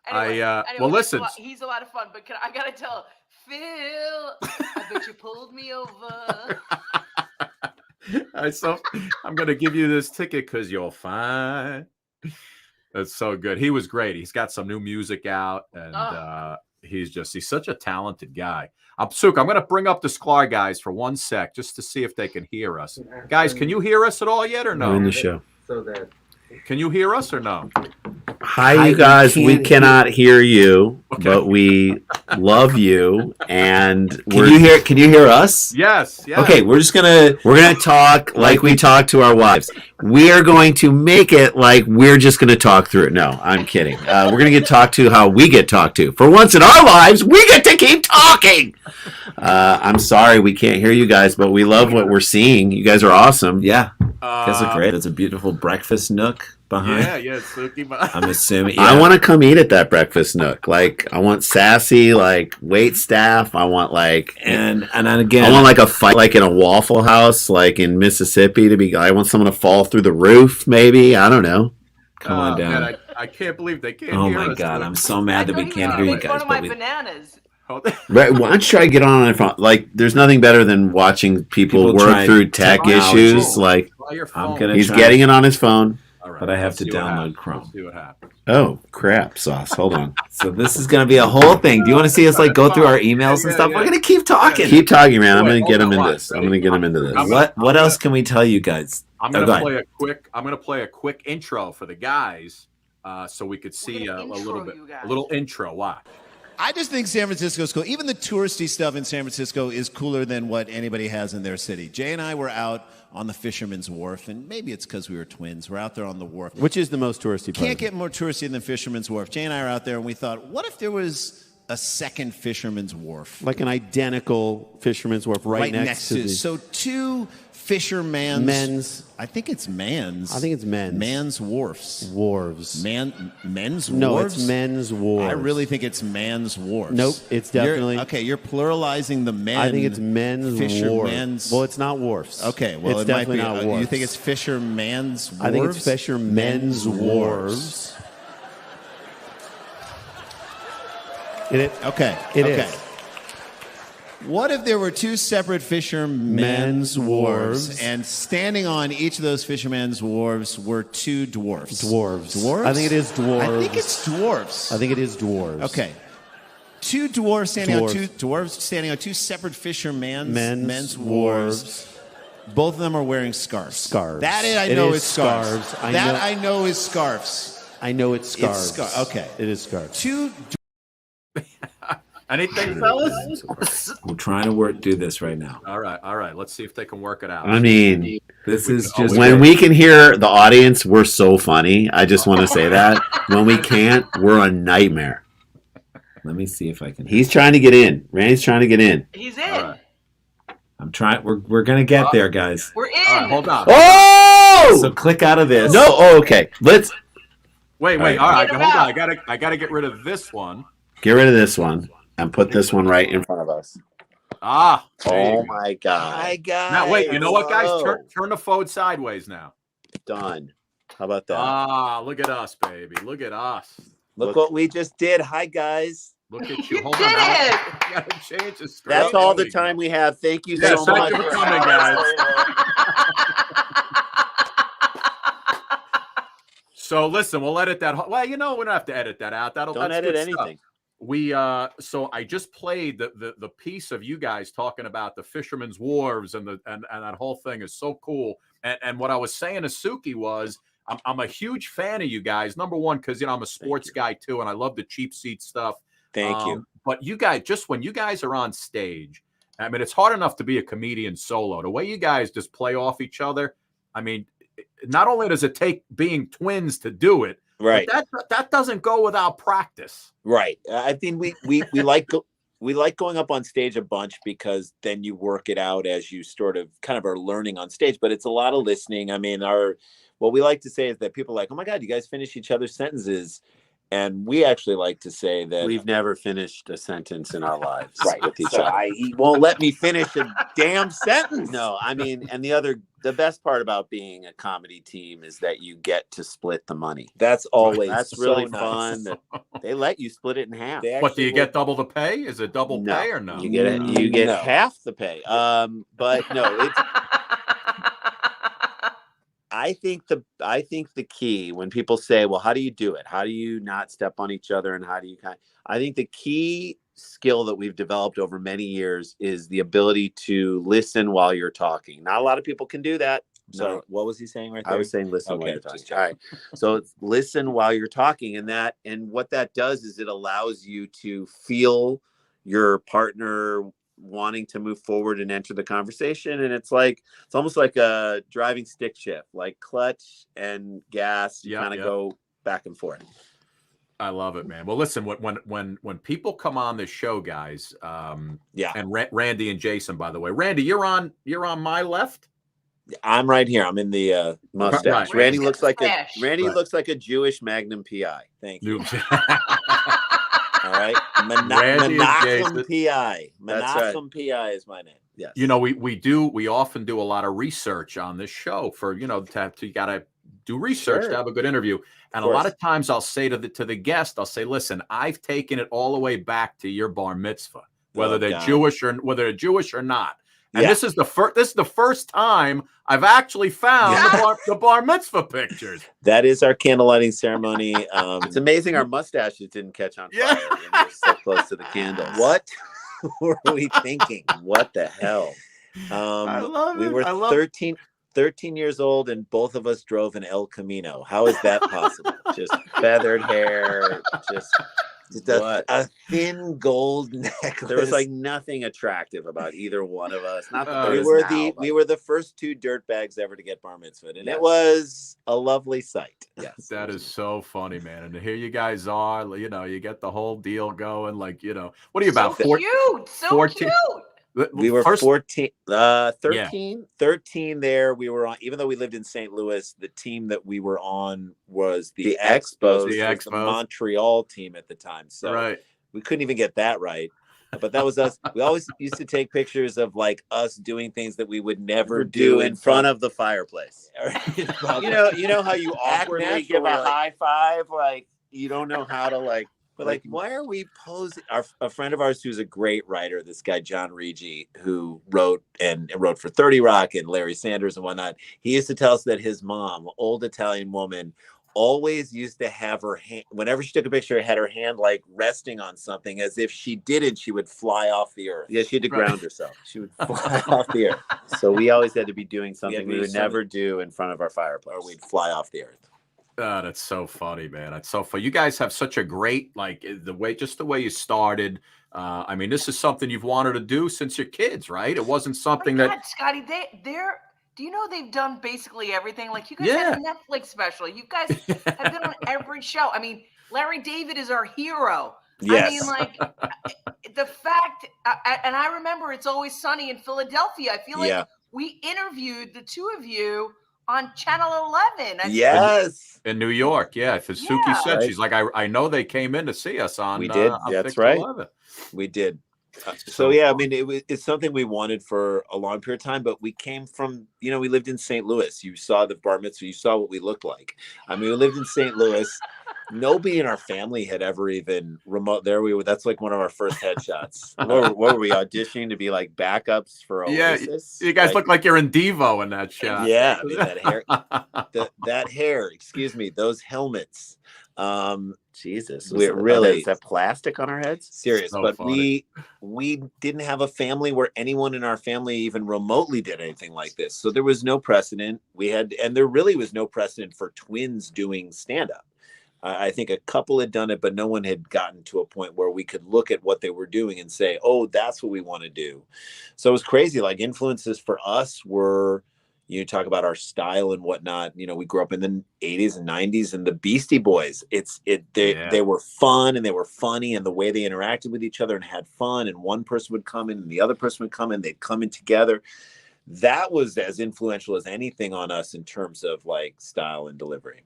Anyway, well, listen, he's a lot of fun, but I gotta tell Phil, I bet you pulled me over. I'm gonna give you this ticket because you're fine. That's so good. He was great. He's got some new music out, and he's such a talented guy. Suk, I'm gonna bring up the Sklar guys for 1 sec just to see if they can hear us. Guys, can you hear us at all yet or no? We're in the show. Can you hear us or no? Hi, you guys. We cannot hear you, but we love you. And can you hear us? Yes. Okay, we're gonna talk like we talk to our wives. We are going to make it like we're just gonna talk through it. No, I'm kidding. We're gonna get talked to how we get talked to. For once in our lives, we get to keep talking. I'm sorry we can't hear you guys, but we love what we're seeing. You guys are awesome. Yeah. You guys are great. It's a beautiful breakfast nook behind. Yeah, Suki. I'm assuming. Yeah. I want to come eat at that breakfast nook. Like, I want sassy, like, wait staff. I want and again, I want like a fight, like in a Waffle House, like in Mississippi, to be. I want someone to fall through the roof. Maybe, I don't know. Come on down. Man, I can't believe they can't. Oh hear my us. God, I'm so mad that we can't hear you guys. One of my bananas. Right, why don't you try to get on phone? Like, there's nothing better than watching people work through tech issues. Like, he's getting it on his phone, but I have to download Chrome. See what happens. Oh crap, Sauce! Hold on. So this is going to be a whole thing. Do you want to see us like go through our emails and stuff? We're going to keep talking. Keep talking, man. I'm going to get him into this. I'm going to get him into this. What else can we tell you guys? I'm going to play a quick intro for the guys, so we could see a little intro. Why? I just think San Francisco's cool. Even the touristy stuff in San Francisco is cooler than what anybody has in their city. Jay and I were out on the Fisherman's Wharf, and maybe it's because we were twins. We're out there on the wharf. Which is the most touristy part? Can't get more touristy than Fisherman's Wharf. Jay and I were out there, and we thought, what if there was a second Fisherman's Wharf? Like an identical Fisherman's Wharf right next to So two Fisherman's. I think it's Man's. I think it's Men's. Man's Wharfs. Wharves. Men's Wharves? No, it's Men's Wharves. I really think it's Man's Wharves. Nope, it's definitely. You're pluralizing the men. I think it's Men's Wharves. Well, it's not Wharfs. Okay, well, it's it might definitely be. not Wharves. You think it's Fisherman's Wharves? I think it's Fishermen's Wharves. Okay. It is. What if there were two separate fishermen's wharves, and standing on each of those fishermen's wharves were two dwarfs? Dwarves? I think it is dwarves. I think it's dwarfs. I think it is dwarves. Okay. Two dwarves standing on two separate men's wharves. Both of them are wearing scarves. That I know is scarves. I know is scarves. I know it's scarves. Okay. It is scarves. Two. Anything, fellas? I'm trying to do this right now. All right. Let's see if they can work it out. I mean, this is just when we can hear the audience, we're so funny. I just want to say that. When we can't, we're a nightmare. Let me see if I can. He's trying to get in. Randy's trying to get in. He's in. I'm trying. We're gonna get there, guys. We're in. All right, hold on. Oh! So click out of this. No. Oh, okay. Let's. Wait. All right. Hold on. I gotta get rid of this one. Get rid of this one and put this one right in front of us. Ah. Oh my God. Hi guys. Now wait. You know what, guys? Turn the phone sideways now. Done. How about that? Ah, look at us, baby. Look at us. Look what we just did. Hi guys. Look at you. Hold did on. it. You gotta change the screen. That's all the time we have. Thank you so Thank much you for coming, guys. So listen, we'll edit that. Well, we don't have to edit that out. That's edit good anything. Stuff. So I just played the piece of you guys talking about the fishermen's wharves and that whole thing is so cool. And what I was saying to Suki was I'm a huge fan of you guys. Number one, because I'm a sports guy too, and I love the cheap seat stuff. Thank you. But you guys, just when you guys are on stage, I mean, it's hard enough to be a comedian solo. The way you guys just play off each other, I mean, not only does it take being twins to do it, right? But that doesn't go without practice, right? I think we like going up on stage a bunch because then you work it out as you sort of kind of are learning on stage. But it's a lot of listening. I mean, what we like to say is that people are like, oh my God, you guys finish each other's sentences. And we actually like to say that we've never finished a sentence in our lives with each other. He won't let me finish a damn sentence. No, I mean, and the best part about being a comedy team is that you get to split the money. That's always that's really so fun. Nice. They let you split it in half. But do you get double the pay? Is it double pay or no? You get it. You get half the pay. But no, it's. I think the key when people say, well, how do you do it? How do you not step on each other? And how do you I think the key skill that we've developed over many years is the ability to listen while you're talking. Not a lot of people can do that. So what was he saying right there? I was saying listen while you're talking. All right. So it's listen while you're talking, and what that does is it allows you to feel your partner wanting to move forward and enter the conversation, and it's almost like a driving stick shift, like clutch and gas. You kind of go back and forth. I love it, man. Well, listen, when people come on this show, guys, and Randy and Jason, by the way, Randy, you're on my left. I'm right here. I'm in the mustache. Right. Randy looks like a Jewish Magnum PI. Thank you. All right, Menachem PI. Menachem PI is my name. Yes. We often do a lot of research on this show for you got to do research to have a good interview. And a lot of times I'll say to the guest, I'll say, listen, I've taken it all the way back to your bar mitzvah, whether they're Jewish or not. And this is the first time I've actually found the bar mitzvah pictures. That is our candlelighting ceremony. It's amazing our mustaches didn't catch on fire. We're so close to the candles. What were we thinking? What the hell? I love we it. were 13 years old, and both of us drove an El Camino. How is that possible? Just feathered hair, just a thin gold necklace. There was nothing attractive about either one of us. Not that we were the first two dirtbags ever to get bar mitzvah, and it was a lovely sight. Yes, that is so funny, man. And here you guys are. You get the whole deal going. What are you about? So cute, so 14? Cute. We were 13 there. We were on, even though we lived in St. Louis, the team that we were on was the Expos, the Montreal team at the time. So we couldn't even get that right. But that was us. We always used to take pictures of us doing things that we would never do in front of the fireplace. You know how you awkwardly give a high five, you don't know how to But like, why are we posing? A friend of ours who's a great writer, this guy John Rigi, who wrote for 30 Rock and Larry Sanders and whatnot. He used to tell us that his mom, old Italian woman, always used to have her hand, whenever she took a picture, had her hand like resting on something, as if she didn't, she would fly off the earth. Yeah, she had to ground herself. She would fly off the earth. So we always had to be doing something we would never do in front of our fireplace, or we'd fly off the earth. Oh, that's so funny, man. That's so funny. You guys have such a great, like, the way you started. I mean, this is something you've wanted to do since your kids, right? It wasn't something that Scotty, they're do you know they've done basically everything? Like, you guys have a Netflix special. You guys have been on every show. I mean, Larry David is our hero. Yes. I mean, like, the fact, and I remember It's Always Sunny in Philadelphia. I feel like we interviewed the two of you on Channel 11. Yes. In New York. Yeah. Suki said, she's like, I know they came in to see us on. We did. On That's 6 right. 11. We did. So yeah, I mean, it's something we wanted for a long period of time, but we came from, we lived in St. Louis. You saw the bar mitzvah, you saw what we looked like. I mean, we lived in St. Louis. Nobody in our family had ever even remote. There we were. That's like one of our first headshots. What were we auditioning to be like backups for Oasis? You guys look like you're in Devo in that shot. Yeah, I mean, that hair, that hair. Excuse me, those helmets. Jesus, we really is that plastic on our heads? Serious, so but funny. we didn't have a family where anyone in our family even remotely did anything like this. So there was no precedent. And there really was no precedent for twins doing stand-up. I think a couple had done it, but no one had gotten to a point where we could look at what they were doing and say, oh, that's what we want to do. So it was crazy. Like, influences for us were, you talk about our style and whatnot. We grew up in the 80s and 90s, and the Beastie Boys. They were fun and they were funny, and the way they interacted with each other and had fun. And one person would come in and the other person would come in. They'd come in together. That was as influential as anything on us in terms of like style and delivery.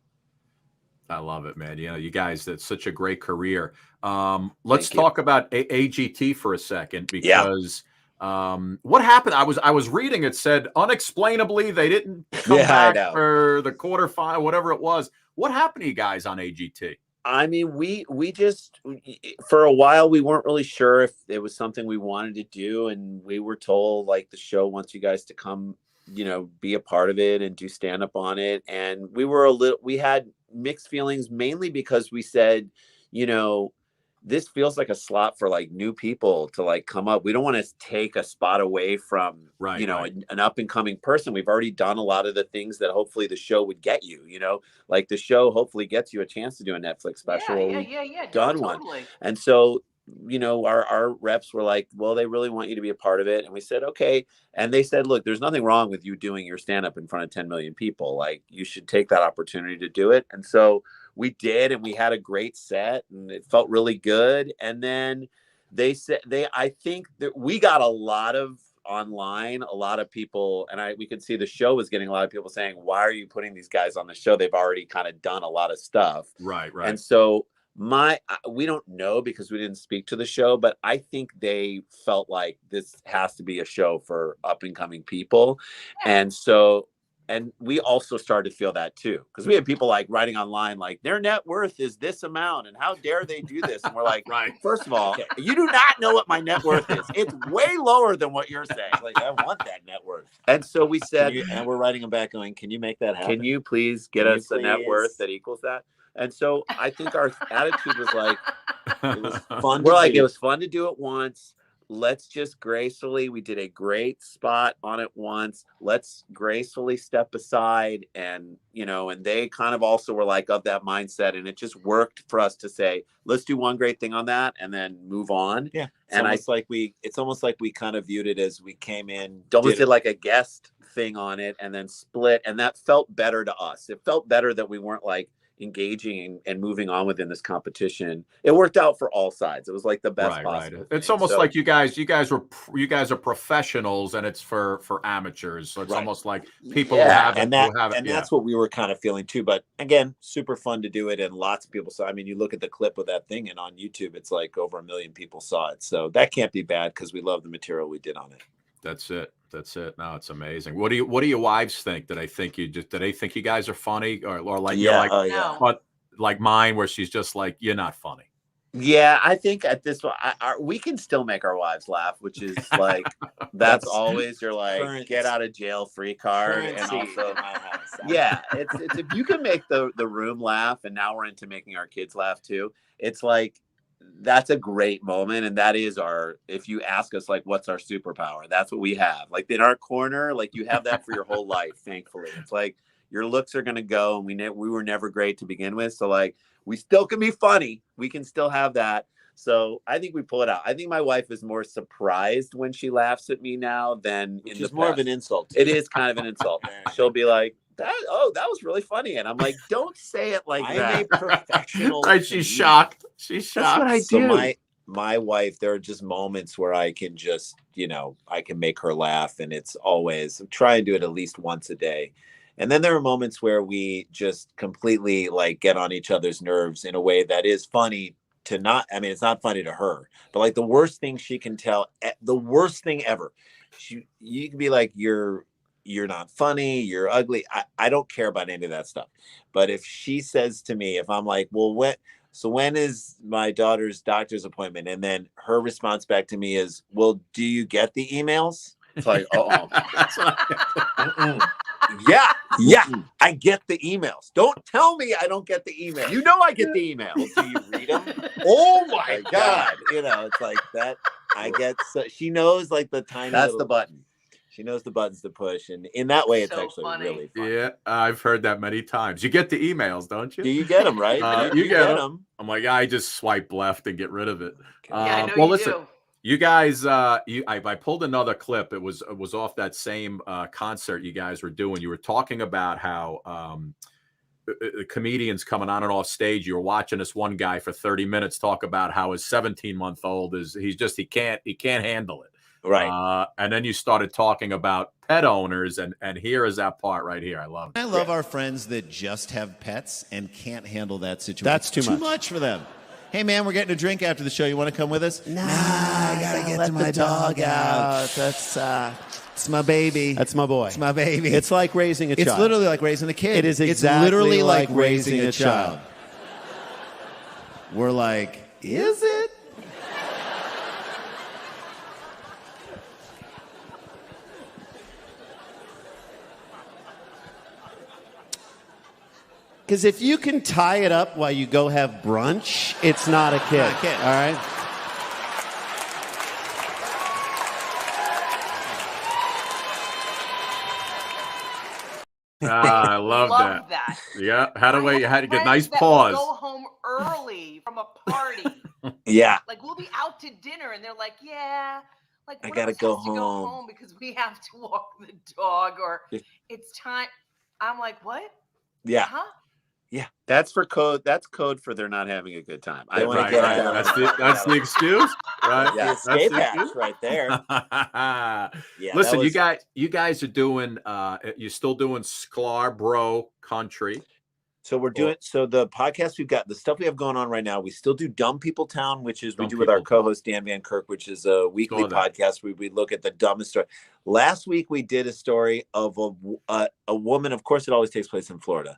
I love it, man. You guys, that's such a great career. Let's talk about AGT for a second, because what happened? I was reading, it said unexplainably they didn't come back for the quarterfinal, whatever it was. What happened to you guys on AGT? I mean, we just, for a while, we weren't really sure if it was something we wanted to do. And we were told, like, the show wants you guys to come, be a part of it and do stand up on it. And we had mixed feelings, mainly because we said, this feels like a slot for like new people to like come up. We don't want to take a spot away from, an up and coming person. We've already done a lot of the things that hopefully the show would get you, like the show hopefully gets you a chance to do a Netflix special. Yeah. Done one. And so, our reps were like, well, they really want you to be a part of it. And we said, okay. And they said, look, there's nothing wrong with you doing your stand-up in front of 10 million people. Like, you should take that opportunity to do it. And so we did, and we had a great set, and it felt really good. And then I think that we got a lot of online, a lot of people, and we could see the show was getting a lot of people saying, why are you putting these guys on the show? They've already kind of done a lot of stuff. Right. And so we don't know because we didn't speak to the show, but I think they felt like this has to be a show for up and coming people. And so, and we also started to feel that too, because we had people like writing online, like, their net worth is this amount and how dare they do this? And we're like, first of all, you do not know what my net worth is. It's way lower than what you're saying. Like, I want that net worth. And so we said, and we're writing them back going, can you make that happen? Can you please get us a net worth that equals that? And so I think our attitude was like, it was fun. It was fun to do it once. Let's just gracefully, we did a great spot on it once. Let's gracefully step aside. And, and they kind of also were like of that mindset. And it just worked for us to say, let's do one great thing on that and then move on. Yeah. And it's almost like we kind of viewed it as we came in, did like a guest thing on it and then split. And that felt better to us. It felt better that we weren't like engaging and moving on within this competition. It worked out for all sides. It was like the best possible thing. It's almost like you guys are professionals and it's for amateurs. So it's almost like people who have it. That's what we were kind of feeling too. But again, super fun to do it, and lots of people saw. I mean, you look at the clip of that thing, and on YouTube, it's like over 1 million people saw it. So that can't be bad because we love the material we did on it. That's it. No, it's amazing. What do your wives think? Do they think you guys are funny, or like, but like mine, where she's just like, you're not funny? Yeah, I think at this one, we can still make our wives laugh, which is like that's always your like get out of jail free card, and also yeah, it's if you can make the room laugh, and now we're into making our kids laugh too. It's like that's a great moment, and that is our. If you ask us like, what's our superpower? That's what we have. Like in our corner, like you have that for your whole life. Thankfully, it's like your looks are gonna go, and we were never great to begin with, so like. We still can be funny. We can still have that. So I think we pull it out. I think my wife is more surprised when she laughs at me now than in the past. More of an insult. It is kind of an insult. She'll be like, that was really funny. And I'm like, don't say it like that. I'm a professional. Right, she's shocked. She's shocked. That's what I do. So my wife, there are just moments where I can just, I can make her laugh. And it's always, try and do it at least once a day. And then there are moments where we just completely like get on each other's nerves in a way that is funny to not, I mean, it's not funny to her, but like the worst thing she can tell, the worst thing ever, you can be like, you're not funny, you're ugly. I don't care about any of that stuff. But if she says to me, if I'm like, well, when is my daughter's doctor's appointment? And then her response back to me is, well, do you get the emails? It's like, yeah, I get the emails. Don't tell me I don't get the email. You know I get the emails. Do you read them? Oh my God. It's like that. I get, so she knows like the tiny the button. She knows the buttons to push. And in that way, it's actually really fun. Yeah, I've heard that many times. You get the emails, don't you? Do you get them, right? You get them. I'm like, I just swipe left and get rid of it. Yeah, I know well, you listen. do. You guys, I pulled another clip. It was off that same concert you guys were doing. You were talking about how comedians coming on and off stage. You were watching this one guy for 30 minutes talk about how his 17-month-old he can't handle it. Right. And then you started talking about pet owners, and here is that part right here. I love it. I love our friends that just have pets and can't handle that situation. That's too much for them. Hey, man, we're getting a drink after the show. You want to come with us? Nah, I gotta get my dog out. That's it's my baby. That's my boy. It's my baby. It's like raising a child. It's literally like raising a kid. It is exactly it's literally like raising a child. We're like, is it? Because if you can tie it up while you go have brunch, it's not a kid. All right? I love that. Yeah. You had to get nice pause. Go home early from a party. Yeah. Like we'll be out to dinner and they're like, yeah, like I gotta go home. To go home because we have to walk the dog or it's time. I'm like, what? Yeah. Huh? Yeah, that's code. That's code for they're not having a good time. I want to get That's the excuse, right? Yeah, escape hatch right there. Yeah. Listen, you guys are doing. You're still doing Sklar Bro Country. So we're doing. So the podcast we've got, the stuff we have going on right now. We still do Dumb People Town, which is we do with our co-host Dan Van Kirk, which is a weekly podcast where we look at the dumbest story. Last week we did a story of a woman. Of course, it always takes place in Florida.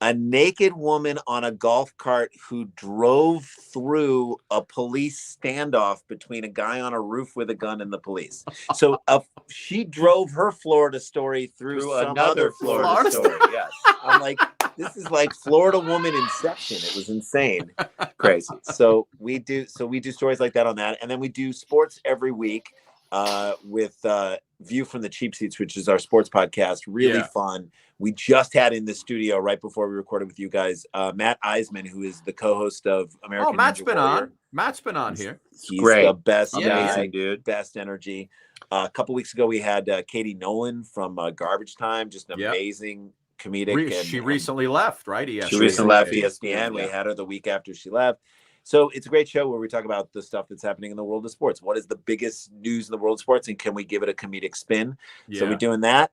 A naked woman on a golf cart who drove through a police standoff between a guy on a roof with a gun and the police. So she drove her Florida story through another Florida story. Yes. I'm like, this is like Florida woman Inception. It was insane. Crazy. So we do stories like that on that. And then we do sports every week with View from the Cheap Seats, which is our sports podcast. Really fun. We just had in the studio right before we recorded with you guys, Matt Eisman, who is the co-host of American Ninja Matt's been Warrior. on. Matt's been on here. He's great. The best guy, dude. Best energy. A couple weeks ago, we had Katie Nolan from Garbage Time. Just an amazing comedic. She recently left, right? ESPN. She recently left ESPN. We had her the week after she left. So it's a great show where we talk about the stuff that's happening in the world of sports. What is the biggest news in the world of sports, and can we give it a comedic spin? Yeah. So we're doing that.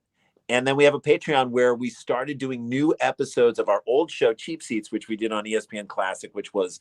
And then we have a Patreon where we started doing new episodes of our old show, Cheap Seats, which we did on ESPN Classic, which was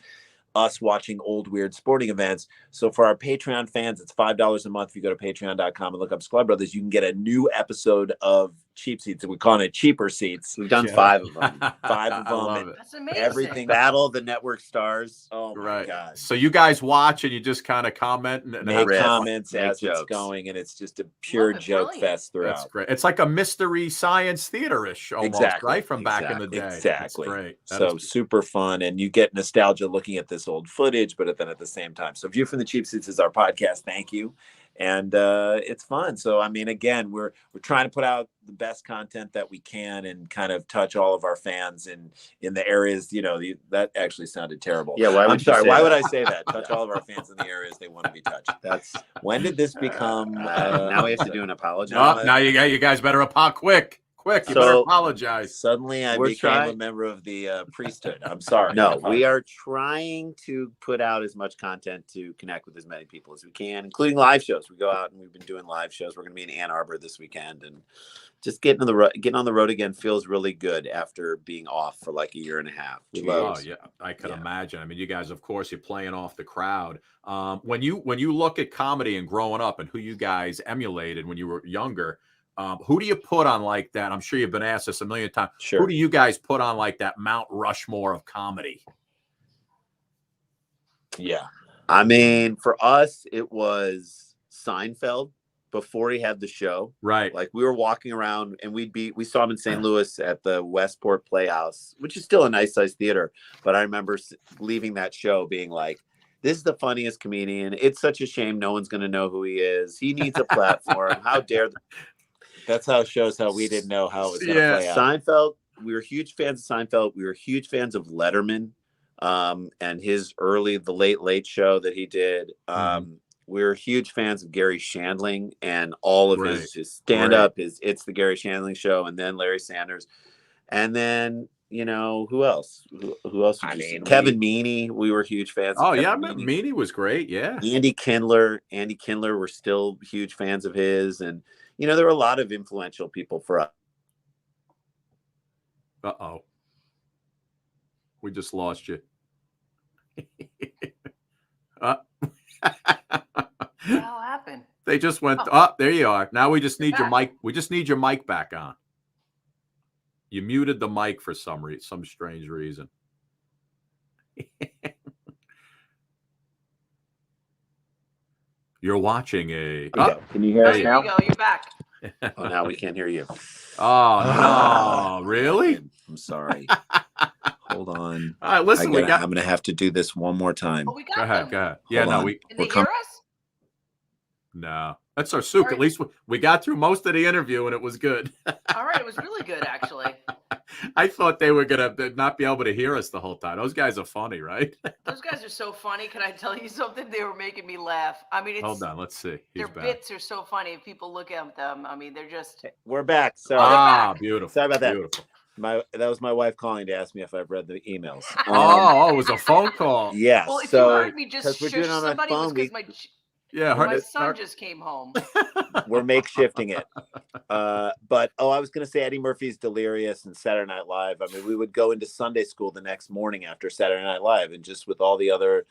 us watching old, weird sporting events. So for our Patreon fans, it's $5 a month. If you go to patreon.com and look up Sklar Brothers, you can get a new episode of cheap seats. We're calling it cheaper seats. We've done 5 of them. 5 of I them. love it. That's amazing. Everything. Battle of the Network Stars. Oh my God. So you guys watch and you just kind of comment and make comments as it's going, and it's just a pure joke fest throughout. That's great. It's like a mystery science theater-ish almost, right? From back in the day. Exactly. That's great. So super fun, and you get nostalgia looking at this old footage, but then at the same time. So View from the Cheap Seats is our podcast. Thank you. And it's fun. So I mean, again, we're trying to put out the best content that we can and kind of touch all of our fans in the areas. That actually sounded terrible. Yeah, I'm sorry. Why would I say that? Touch all of our fans in the areas they want to be touched. That's when did this become? Now we have to do an apology. Now you guys better quick. You better apologize. Suddenly I became a member of the priesthood. I'm sorry. No, we are trying to put out as much content to connect with as many people as we can, including live shows. We go out and we've been doing live shows. We're going to be in Ann Arbor this weekend, and just getting on the road again feels really good after being off for like a year and a half. Oh yeah, I can imagine. I mean, you guys, of course, you're playing off the crowd. When you look at comedy and growing up and who you guys emulated when you were younger, who do you put on like that? I'm sure you've been asked this a million times. Sure. Who do you guys put on like that Mount Rushmore of comedy? Yeah. I mean, for us, it was Seinfeld before he had the show. Right. Like we were walking around and we saw him in St. Louis at the Westport Playhouse, which is still a nice sized theater. But I remember leaving that show being like, this is the funniest comedian. It's such a shame no one's going to know who he is. He needs a platform. How dare That's how it shows how we didn't know how it was going to play out. Seinfeld, we were huge fans of Seinfeld. We were huge fans of Letterman and his The Late Late Show that he did. We were huge fans of Gary Shandling and all of his stand-up. It's the Gary Shandling Show, and then Larry Sanders. And then, who else? Who else? Kevin Meaney. We were huge fans of Kevin Meaney. Meaney was great, yeah. Andy Kindler. We're still huge fans of his. And there were a lot of influential people for us. Uh-oh. We just lost you. What the hell happened? They just went up. There you are. Now we just need your mic. We just need your mic back on. You muted the mic for some strange reason. You're watching a. Can you hear us now? now? There you go. You're back. Oh, now we can't hear you. Oh no! Really? I'm sorry. Hold on. All right, listen. I'm going to have to do this one more time. Oh, we got Go ahead. them. Go ahead. Yeah. Hold on. Can they hear us? No, that's our Souk. At least we got through most of the interview and it was good. All right, it was really good actually. I thought they were gonna not be able to hear us the whole time. Those guys are funny, right? Those guys are so funny. Can I tell you something? They were making me laugh. I mean, Hold on, let's see. Their bits are so funny. If people look at them, I mean, they're just. We're back. Sorry. Beautiful. Sorry about that. Beautiful. That was my wife calling to ask me if I've read the emails. It was a phone call. Yes. Well, if you heard me just shush somebody, phone, it was because Yeah, my son just came home. We're makeshifting it. But I was going to say Eddie Murphy's Delirious and Saturday Night Live. I mean, we would go into Sunday school the next morning after Saturday Night Live and just with all the other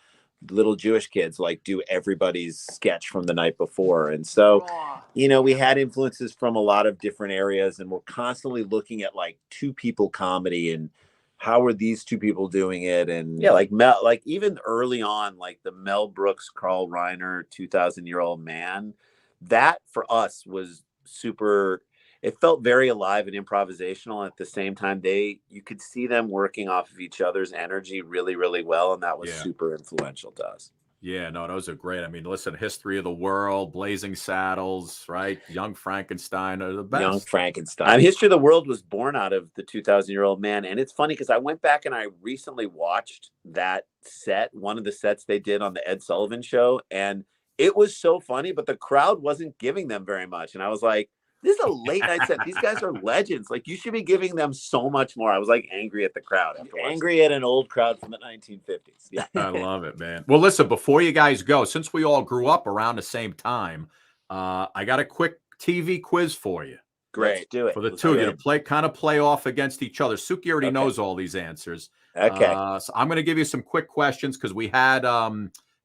little Jewish kids, like do everybody's sketch from the night before. And so, we had influences from a lot of different areas, and we're constantly looking at like two people comedy and how are these two people doing it? And like even early on, like the Mel Brooks, Carl Reiner, 2,000-Year-Old Man, that for us was super. It felt very alive and improvisational. At the same time, you could see them working off of each other's energy really, really well. And that was super influential to us. Yeah, no, those are great. I mean, listen, History of the World, Blazing Saddles, right? Young Frankenstein are the best. Young Frankenstein. History of the World was born out of the 2,000-Year-Old Man. And it's funny because I went back and I recently watched that set, one of the sets they did on the Ed Sullivan Show. And it was so funny, but the crowd wasn't giving them very much. And I was like, this is a late night set. These guys are legends. Like, you should be giving them so much more. I was like angry at the crowd. Angry at an old crowd from the 1950s. Yeah. I love it, man. Well, listen, before you guys go, since we all grew up around the same time, I got a quick TV quiz for you. Great. Let's do it. For the two of you to play off against each other. Suki already knows all these answers. Okay. So I'm going to give you some quick questions because we had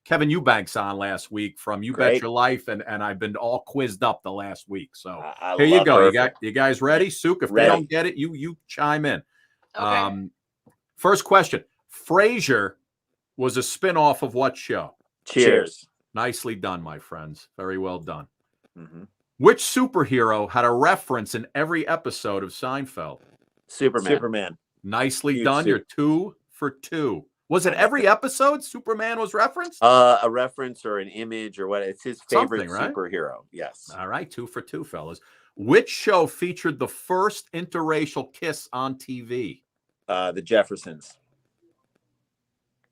Kevin Eubanks on last week from You Bet Great. Your Life, and I've been all quizzed up the last week. So I here you love go. Perfect. You guys ready? Sook, if Ready. they don't get it, you chime in. Okay. First question. Frasier was a spinoff of what show? Cheers. Nicely done, my friends. Very well done. Mm-hmm. Which superhero had a reference in every episode of Seinfeld? Superman. Nicely Huge done. You're 2 for 2. Was it every episode Superman was referenced? A reference or an image or what? It's his favorite Something, right? superhero. Yes. All right, 2 for 2, fellas. Which show featured the first interracial kiss on TV? The Jeffersons.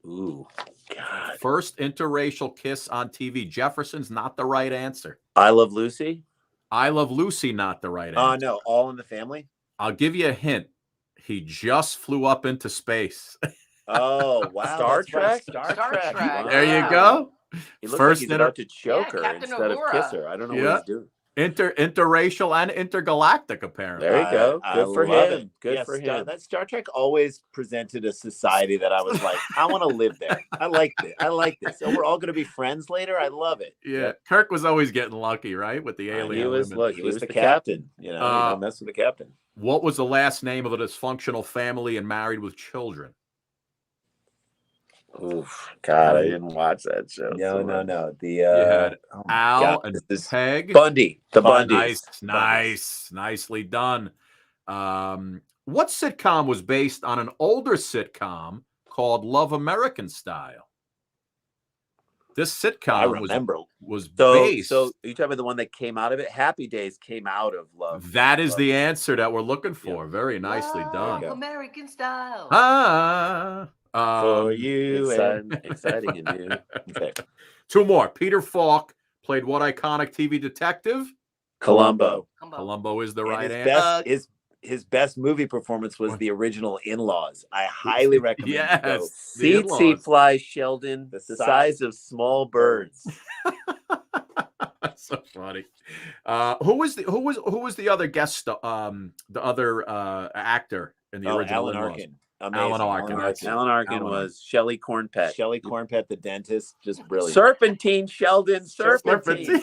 Ooh, God. First interracial kiss on TV. Jefferson's not the right answer. I Love Lucy. I Love Lucy, not the right answer. No, All in the Family. I'll give you a hint. He just flew up into space. Oh, wow. Star Trek? Star Trek. Wow. There you go. He looks First like he's about to choke her Captain instead Uhura. of kiss her. I don't know what he's doing. Interracial and intergalactic, apparently. There you go. Good for love him. it. Good Yes, for him. That Star Trek always presented a society that I was like, I want to live there. I like this. I like this. And we're all going to be friends later. I love it. Yeah. Kirk was always getting lucky, right? With the alien. He was, women. look, he was the captain. You know, you don't mess with the captain. What was the last name of a dysfunctional family and Married with Children? Oof, God, I didn't watch that show. No. The You had Al and this Peg. Bundy. The Bundys. Nicely done. What sitcom was based on an older sitcom called Love American Style? This sitcom I remember. was based. So you talking about the one that came out of it? Happy Days came out of Love. That is the answer that we're looking for. Very nicely done. American Style. For you and exciting and new. Okay. 2 more. Peter Falk played what iconic TV detective? Columbo. Columbo is the right his answer. His best movie performance was the original In-Laws. I highly recommend it. Yes, Seat fly Sheldon, the size of small birds. That's so funny. Who was the other guest? The other actor in the original Alan In-Laws? Arkin. Alan Arkin. Alan Arkin was Shelley Cornpet. Shelley Cornpet, the dentist, just brilliant. Serpentine, Sheldon. Serpentine.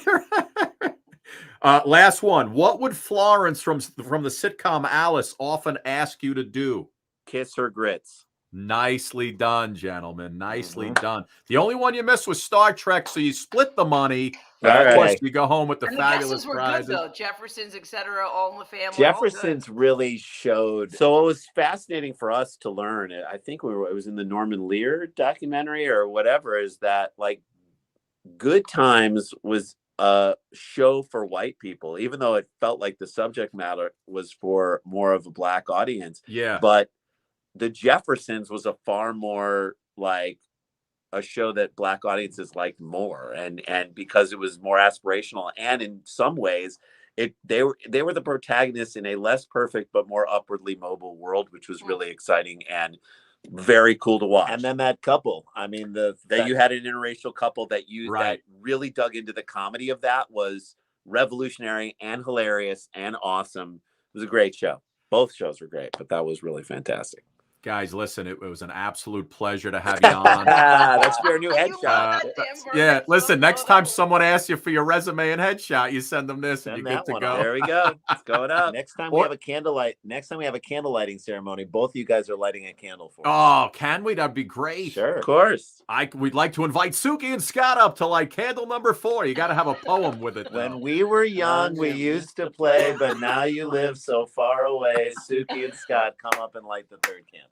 Last one. What would Florence from the sitcom Alice often ask you to do? Kiss her grits. Nicely done, gentlemen. Nicely done. The only one you missed was Star Trek, so you split the money. Of course, you go home with the And fabulous the guesses were prizes. good, though. Jeffersons, etc., All in the Family. Jeffersons really showed. So it was fascinating for us to learn. I think it was in the Norman Lear documentary or whatever, is that like Good Times was a show for white people, even though it felt like the subject matter was for more of a black audience. Yeah. But the Jeffersons was a far more like a show that black audiences liked more, and because it was more aspirational, and in some ways they were the protagonists in a less perfect but more upwardly mobile world, which was really exciting and very cool to watch. And then that couple, I mean, you had an interracial couple that really dug into the comedy of that was revolutionary and hilarious and awesome. It was a great show. Both shows were great, but that was really fantastic. Guys, listen, it was an absolute pleasure to have you on. That's your new headshot. Yeah, listen, next time someone asks you for your resume and headshot, you send them this and you're good to go. There we go. It's going up. Next time we have a candlelighting ceremony, both of you guys are lighting a candle for us. Oh, can we? That'd be great. Sure. Of course. We'd like to invite Suki and Scott up to light candle number 4. You got to have a poem with it. When we were young, we used to play, but now you live so far away. Suki and Scott, come up and light the 3rd candle.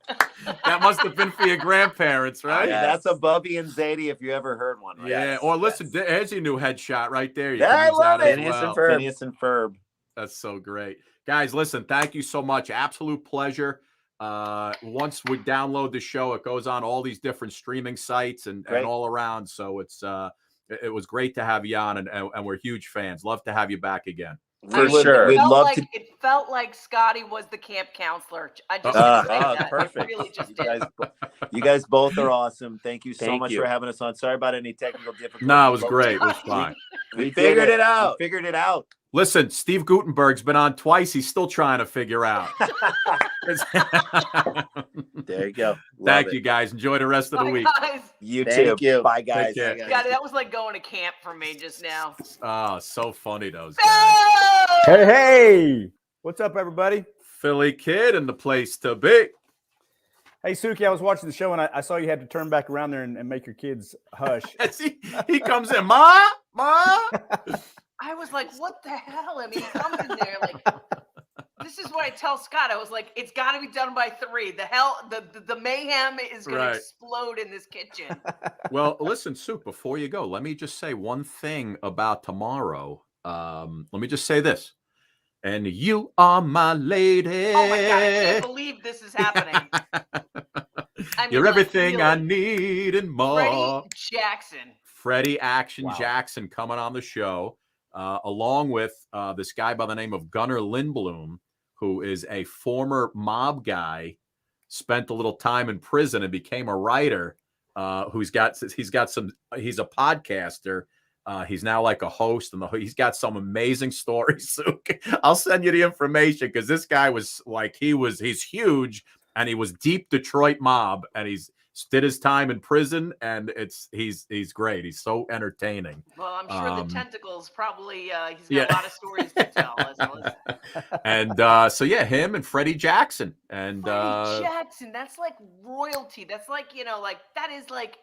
That must have been for your grandparents, right? Yes. That's a Bubby and Zadie if you ever heard one. Right? Yeah. Or listen, there's your new headshot right there. You I love it. Phineas and Ferb. That's so great. Guys, listen, thank you so much. Absolute pleasure. Once we download the show, it goes on all these different streaming sites and all around. So it was great to have you on, and we're huge fans. Love to have you back again. For sure. It felt like Scotty was the camp counselor. I just that. Perfect. Really just you guys both are awesome. Thank you so much for having us on. Sorry about any technical difficulties. No, it was great. It was fine. We figured it out. Listen, Steve Gutenberg's been on twice. He's still trying to figure out. There you go. Thank you, guys. Enjoy the rest of the week. Guys. You Thank too. you. Bye, guys. Take care. Yeah, that was like going to camp for me just now. Oh, so funny, those guys. Hey, what's up, everybody? Philly Kid and the place to be. Hey, Suki, I was watching the show and I saw you had to turn back around there and make your kids hush. he comes in, Ma. I was like, what the hell? I mean, he comes in there like, this is what I tell Scott. I was like, it's got to be done by 3. The mayhem is going to explode in this kitchen. Well, listen, Suk, before you go, let me just say one thing about tomorrow. Let me just say this. And you are my lady. Oh, my God. I can't believe this is happening. You're everything I need and more. Freddie Action Jackson coming on the show, along with this guy by the name of Gunnar Lindblom, who is a former mob guy, spent a little time in prison and became a writer. He's a podcaster. He's now like a host, and he's got some amazing stories. So I'll send you the information because this guy was like he's huge, and he was deep Detroit mob, and he's did his time in prison, and he's great. He's so entertaining. Well, I'm sure the tentacles probably he's got a lot of stories to tell. And so yeah, him and Freddie Jackson and Freddie Jackson. That's like royalty. That's like that is like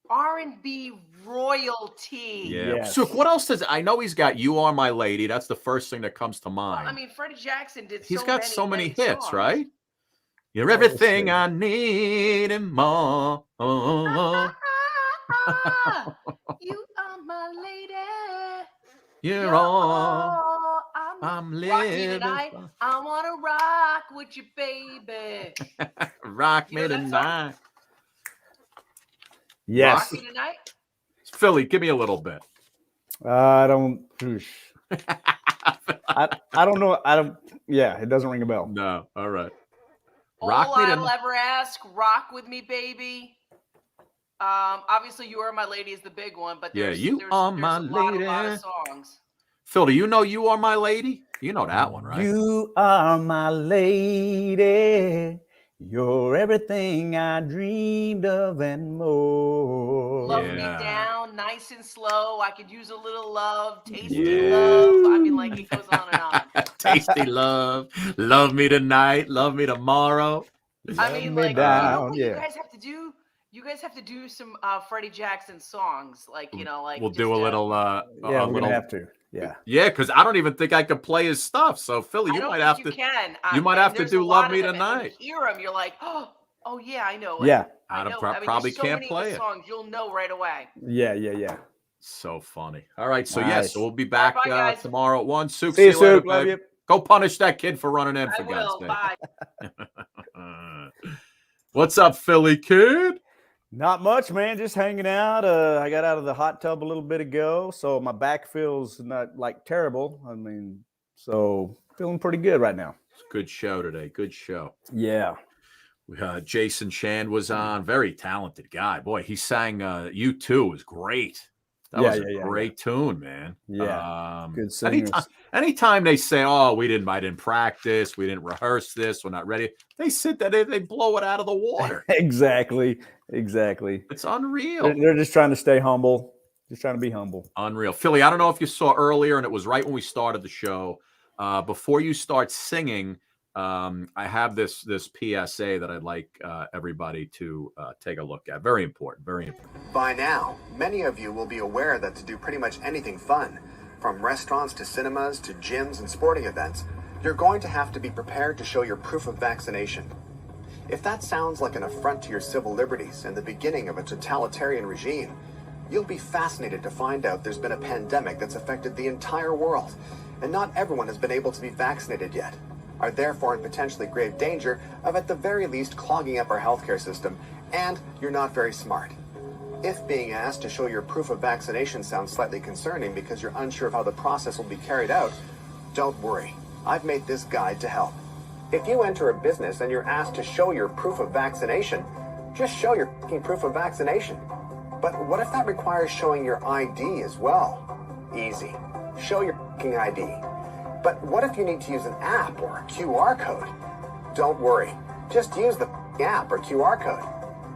R&B royalty. Yeah. Yes. So what else does I know? He's got "You Are My Lady." That's the first thing that comes to mind. Well, I mean, Freddie Jackson did. He's got so many hits, songs. Right? You're everything I need and more. You are my lady. You're all I'm living. Tonight. I want to rock with you, baby. Rock me tonight. Yes. Rock me tonight. Philly, give me a little bit. I don't. I don't know. Yeah, it doesn't ring a bell. No. All right. All I'll ever ask, rock with me, baby. Obviously, You Are My Lady is the big one, but there's a lot of songs. Phil, do you know You Are My Lady? You know that one, right? You are my lady. You're everything I dreamed of and more. Love me down, nice and slow. I could use a little love, tasty love. I mean, like it goes on and on. Tasty love, love me tonight, love me tomorrow. I mean, like you guys have to do. You guys have to do some Freddie Jackson songs, like we'll do a little. We're gonna have to. Yeah, because I don't even think I could play his stuff. So Philly, you might have to. You might have to do "Love Me Tonight." You hear them, you're like, oh yeah, I know. Yeah, I know. Probably can't play it. Songs you'll know right away. Yeah. So funny. All right, so nice. So we'll be back tomorrow at 1. Suk, see you later, Suk. Love you. Go punish that kid for running in. For God's sake. Bye. What's up, Philly Kid? Not much, man. Just hanging out. I got out of the hot tub a little bit ago, so my back feels not like terrible. I mean, so feeling pretty good right now. Good show today. Good show. Yeah. Jason Shand was on. Very talented guy. Boy, he sang "You Too" was great. That was a great tune, man. Yeah. Good singers. Anytime they say, "Oh, I didn't practice, we didn't rehearse this, we're not ready," they sit there, they blow it out of the water. Exactly. It's unreal. They're just trying to stay humble. Just trying to be humble. Unreal. Philly, I don't know if you saw earlier, and it was right when we started the show. Before you start singing, I have this PSA that I'd like everybody to take a look at. Very important. Very important. By now, many of you will be aware that to do pretty much anything fun, from restaurants to cinemas to gyms and sporting events, you're going to have to be prepared to show your proof of vaccination. If that sounds like an affront to your civil liberties and the beginning of a totalitarian regime, you'll be fascinated to find out there's been a pandemic that's affected the entire world, and not everyone has been able to be vaccinated yet, are therefore in potentially grave danger of at the very least clogging up our healthcare system, and you're not very smart. If being asked to show your proof of vaccination sounds slightly concerning because you're unsure of how the process will be carried out, don't worry. I've made this guide to help. If you enter a business and you're asked to show your proof of vaccination, just show your proof of vaccination. But what if that requires showing your ID as well? Easy. show your fucking ID. But what if you need to use an app or a QR code? Don't worry. Just use the app or QR code.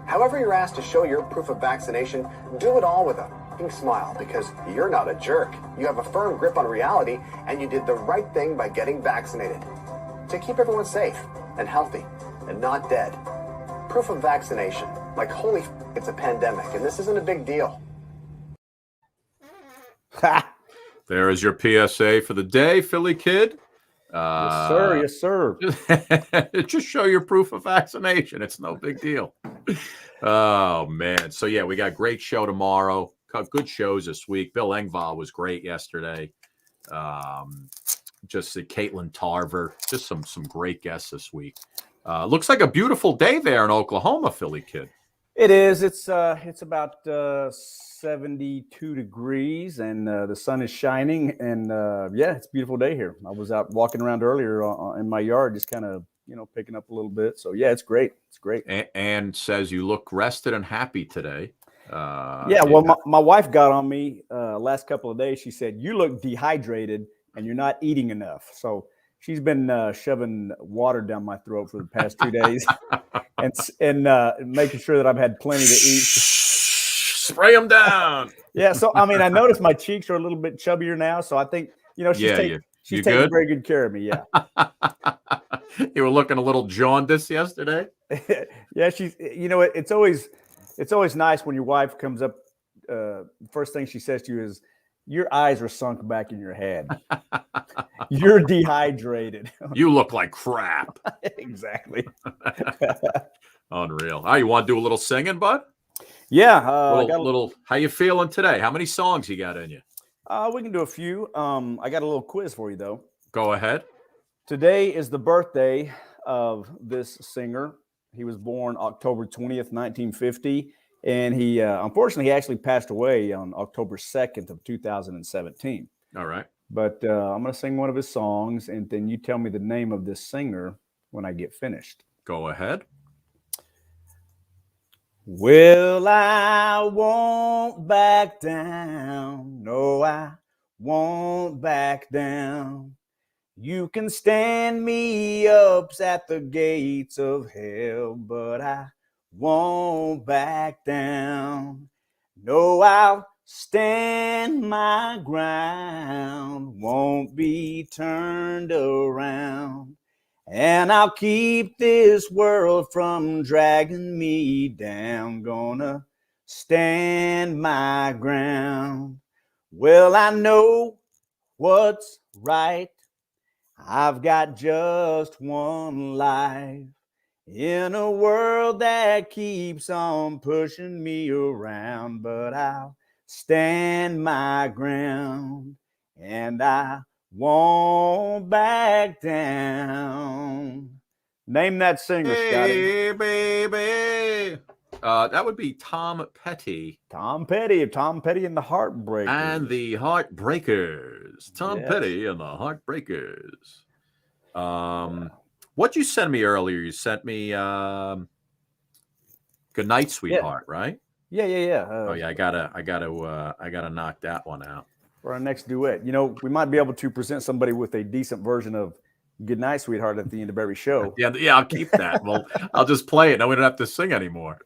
However you're asked to show your proof of vaccination, do it all with a fucking smile, because you're not a jerk. You have a firm grip on reality, and you did the right thing by getting vaccinated. To keep everyone safe and healthy and not dead. Proof of vaccination. Like, holy f***, it's a pandemic, and this isn't a big deal. There is your PSA for the day, Philly Kid. Yes, sir. Yes, sir. Just show your proof of vaccination. It's no big deal. Oh, man. So, yeah, we got a great show tomorrow. Good shows this week. Bill Engvall was great yesterday. Just Caitlin Tarver. Just some great guests this week. Looks like a beautiful day there in Oklahoma, Philly Kid. It is. It's about 72 degrees, and the sun is shining. And yeah, it's a beautiful day here. I was out walking around earlier in my yard, just kind of picking up a little bit. So yeah, it's great. It's great. And says you look rested and happy today. Yeah. Well, my wife got on me last couple of days. She said, "You look dehydrated and you're not eating enough." So she's been shoving water down my throat for the past 2 days, and making sure that I've had plenty to eat. Spray them down. Yeah. So I mean, I noticed my cheeks are a little bit chubbier now. So I think she's taking very good care of me. Yeah. You were looking a little jaundiced yesterday. Yeah, she's. It's always nice when your wife comes up. First thing she says to you is, "Your eyes are sunk back in your head. You're dehydrated. You look like crap." Exactly. Unreal. Oh, you want to do a little singing, bud? Yeah. How you feeling today? How many songs you got in you? We can do a few. I got a little quiz for you, though. Go ahead. Today is the birthday of this singer. He was born October 20th, 1950. And he, unfortunately, he actually passed away on October 2nd of 2017. All right. But I'm going to sing one of his songs, and then you tell me the name of this singer when I get finished. Go ahead. Well, I won't back down. No, I won't back down. You can stand me up at the gates of hell, but I won't back down. No, I'll stand my ground, won't be turned around. And I'll keep this world from dragging me down. Gonna stand my ground. Well, I know what's right. I've got just one life in a world that keeps on pushing me around, but I'll stand my ground and I won't back down. Name that singer, Scotty. Hey, baby. That would be Tom Petty. Tom Petty and the Heartbreakers. And the Heartbreakers. Tom Yes. Petty and the Heartbreakers. What'd you send me earlier? You sent me Good Night, Sweetheart, right? Yeah. Oh yeah, I gotta knock that one out. For our next duet. We might be able to present somebody with a decent version of Good Night, Sweetheart at the end of every show. Yeah, I'll keep that. Well, I'll just play it. Now we don't have to sing anymore.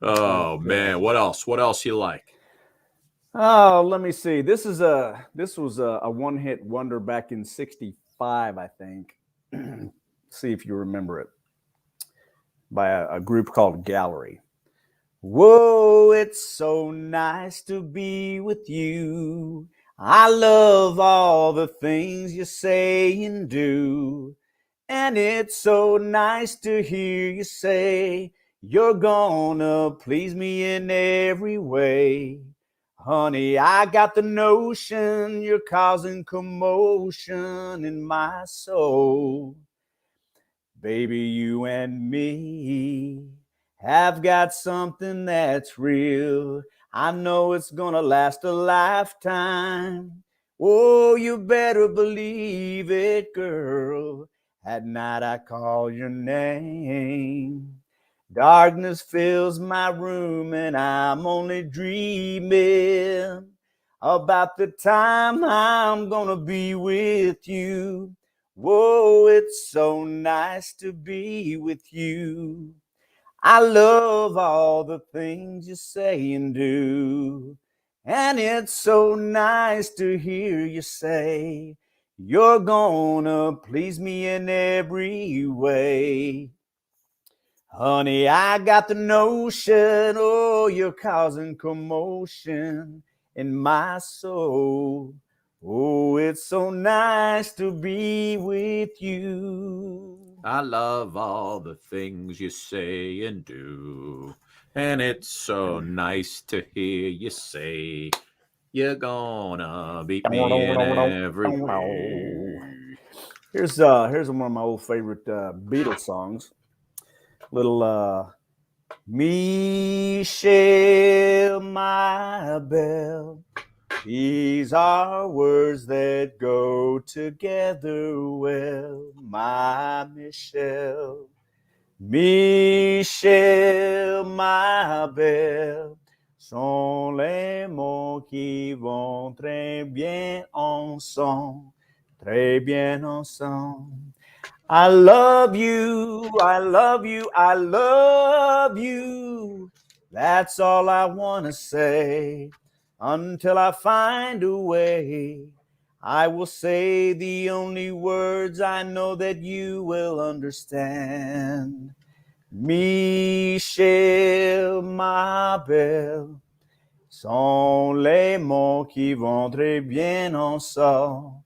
Oh man, what else? What else you like? Oh, let me see. This was a one-hit wonder back in '65, I think. See if you remember it. By a group called Gallery. Whoa, it's so nice to be with you. I love all the things you say and do. And it's so nice to hear you say you're gonna please me in every way. Honey, I got the notion you're causing commotion in my soul. Baby, you and me have got something that's real. I know it's gonna last a lifetime. Oh, you better believe it, girl. At night I call your name. Darkness fills my room and I'm only dreaming about the time I'm gonna be with you. Whoa, it's so nice to be with you. I love all the things you say and do. And it's so nice to hear you say you're gonna please me in every way. Honey, I got the notion, oh, you're causing commotion in my soul. Oh, it's so nice to be with you. I love all the things you say and do. And it's so nice to hear you say you're gonna beat me in every way. Here's one of my old favorite Beatles songs. Little Michelle, my belle. These are words that go together well, my Michelle. Michelle, ma belle, sont les mots qui vont très bien ensemble, très bien ensemble. I love you, I love you, I love you. That's all I want to say until I find a way. I will say the only words I know that you will understand. Michel, ma belle, sont les mots qui vont très bien ensemble.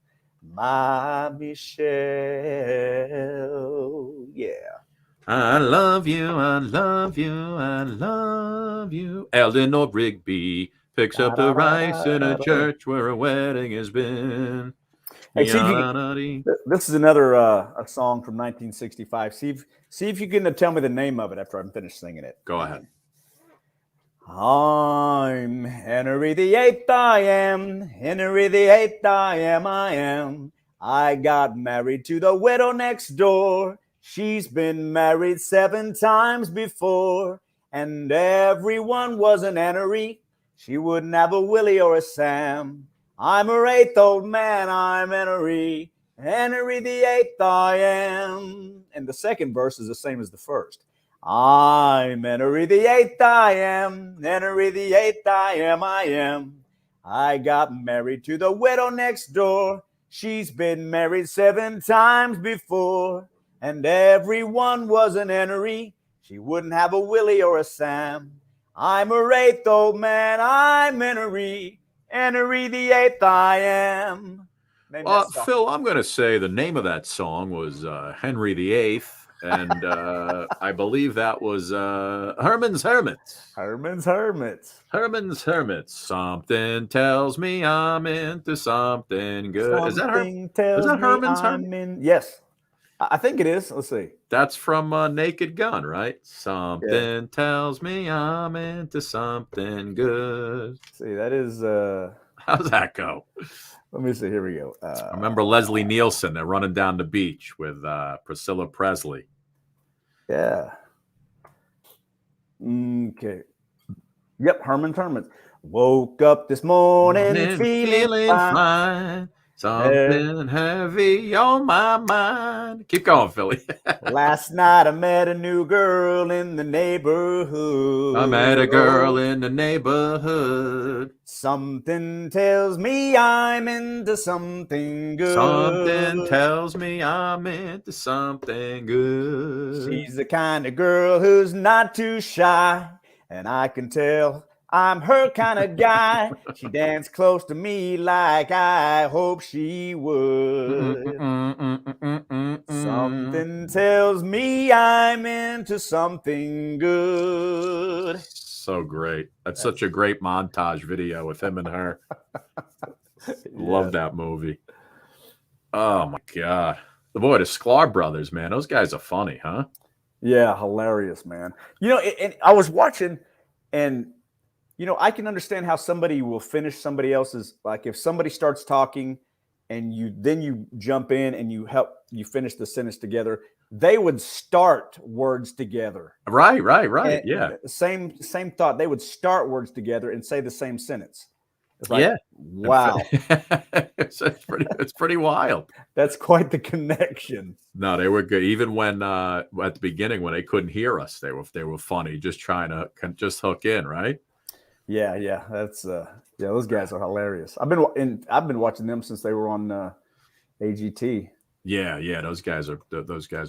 My Michelle, yeah. I love you, I love you, I love you. Eleanor Rigby picks up the rice in a church where a wedding has been. Hey, see if you, this is another a song from 1965. See if you can tell me the name of it after I'm finished singing it. Go ahead. I'm Henry VIII, I am. Henry VIII, I am. I got married to the widow next door. She's been married 7 times before, and everyone was an Henry. She wouldn't have a Willie or a Sam. I'm her 8th old man, I'm Henry. Henry VIII, I am. And the second verse is the same as the first. I'm Henry VIII, I am. Henry VIII, I am. I got married to the widow next door. She's been married 7 times before, and everyone was an Henry. She wouldn't have a Willie or a Sam. I'm her 8th old man, I'm Henry. Henry VIII, I am. Phil, I'm going to say the name of that song was Henry VIII, and I believe that was Herman's Hermits. Herman's Hermits. Herman's Hermits. Something tells me I'm into something good. Is that Herman's Hermits? Yes. I think it is. Let's see. That's from Naked Gun, right? Something tells me I'm into something good. See, that is... How's that go? Let me see. Here we go. I remember Leslie Nielsen. They're running down the beach with Priscilla Presley. Yeah. Okay. Yep, Herman's Hermits. Woke up this morning feeling fine. Something heavy on my mind. Keep going, Philly. Last night I met a new girl in the neighborhood. I met a girl in the neighborhood. Something tells me I'm into something good. Something tells me I'm into something good. She's the kind of girl who's not too shy, and I can tell I'm her kind of guy. She danced close to me like I hope she would. Something tells me I'm into something good. So great. That's such a great montage video with him and her. Love that movie. Oh, my God. The Sklar Brothers, man. Those guys are funny, huh? Yeah, hilarious, man. You know, and I was watching, and you know, I can understand how somebody will finish somebody else's, like if somebody starts talking and you jump in and you finish the sentence together, they would start words together. Right. And Yeah. Same thought. They would start words together and say the same sentence. It's like, Yeah. wow. It's pretty wild. That's quite the connection. No, they were good. Even when at the beginning when they couldn't hear us, they were funny, just trying to just hook in, right? Yeah. That's those guys are hilarious. I've been watching them since they were on AGT. Yeah, those guys are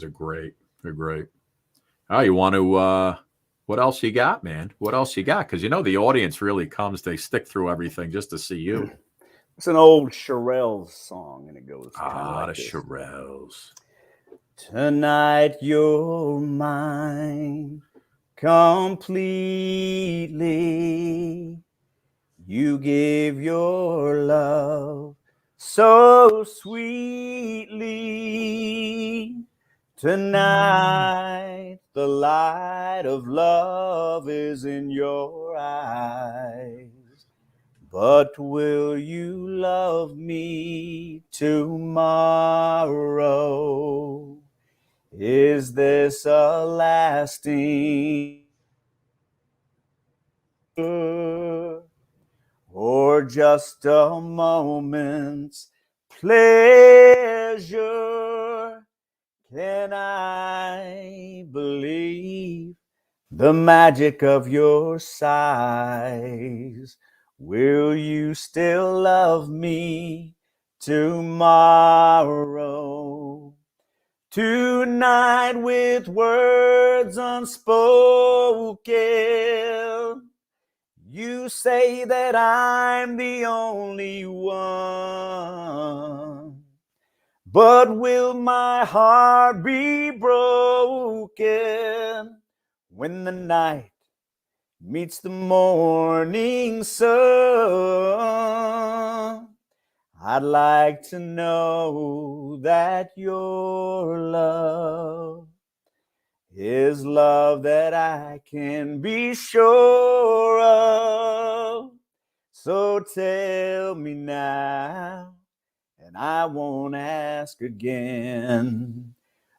great. They're great. Oh, you want to what else you got, man? What else you got? Because the audience really comes, they stick through everything just to see you. It's an old Shirelles song, and it goes like the this. Shirelles. Tonight you're mine completely. You give your love so sweetly. Tonight the light of love is in your eyes. But will you love me tomorrow? Is this a lasting or just a moment's pleasure? Can I believe the magic of your sighs? Will you still love me tomorrow? Tonight with words unspoken, you say that I'm the only one. But will my heart be broken when the night meets the morning sun? I'd like to know that your love is love that I can be sure of. So tell me now, and I won't ask again,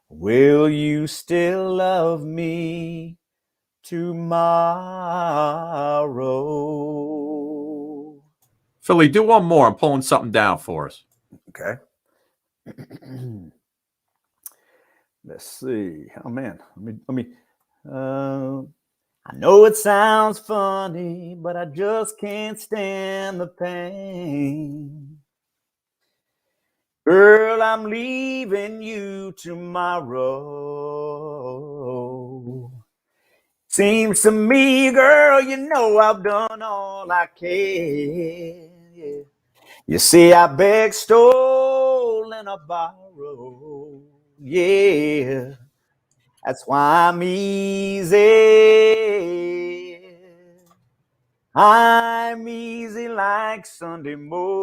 will you still love me tomorrow? Philly, do one more. I'm pulling something down for us. Okay. Let's see. Oh man, let me. I know it sounds funny, but I just can't stand the pain. Girl, I'm leaving you tomorrow. Seems to me, girl, I've done all I can. Yeah. You see, I begged, stole, and I borrowed. Yeah, that's why I'm easy. I'm easy like Sunday morning.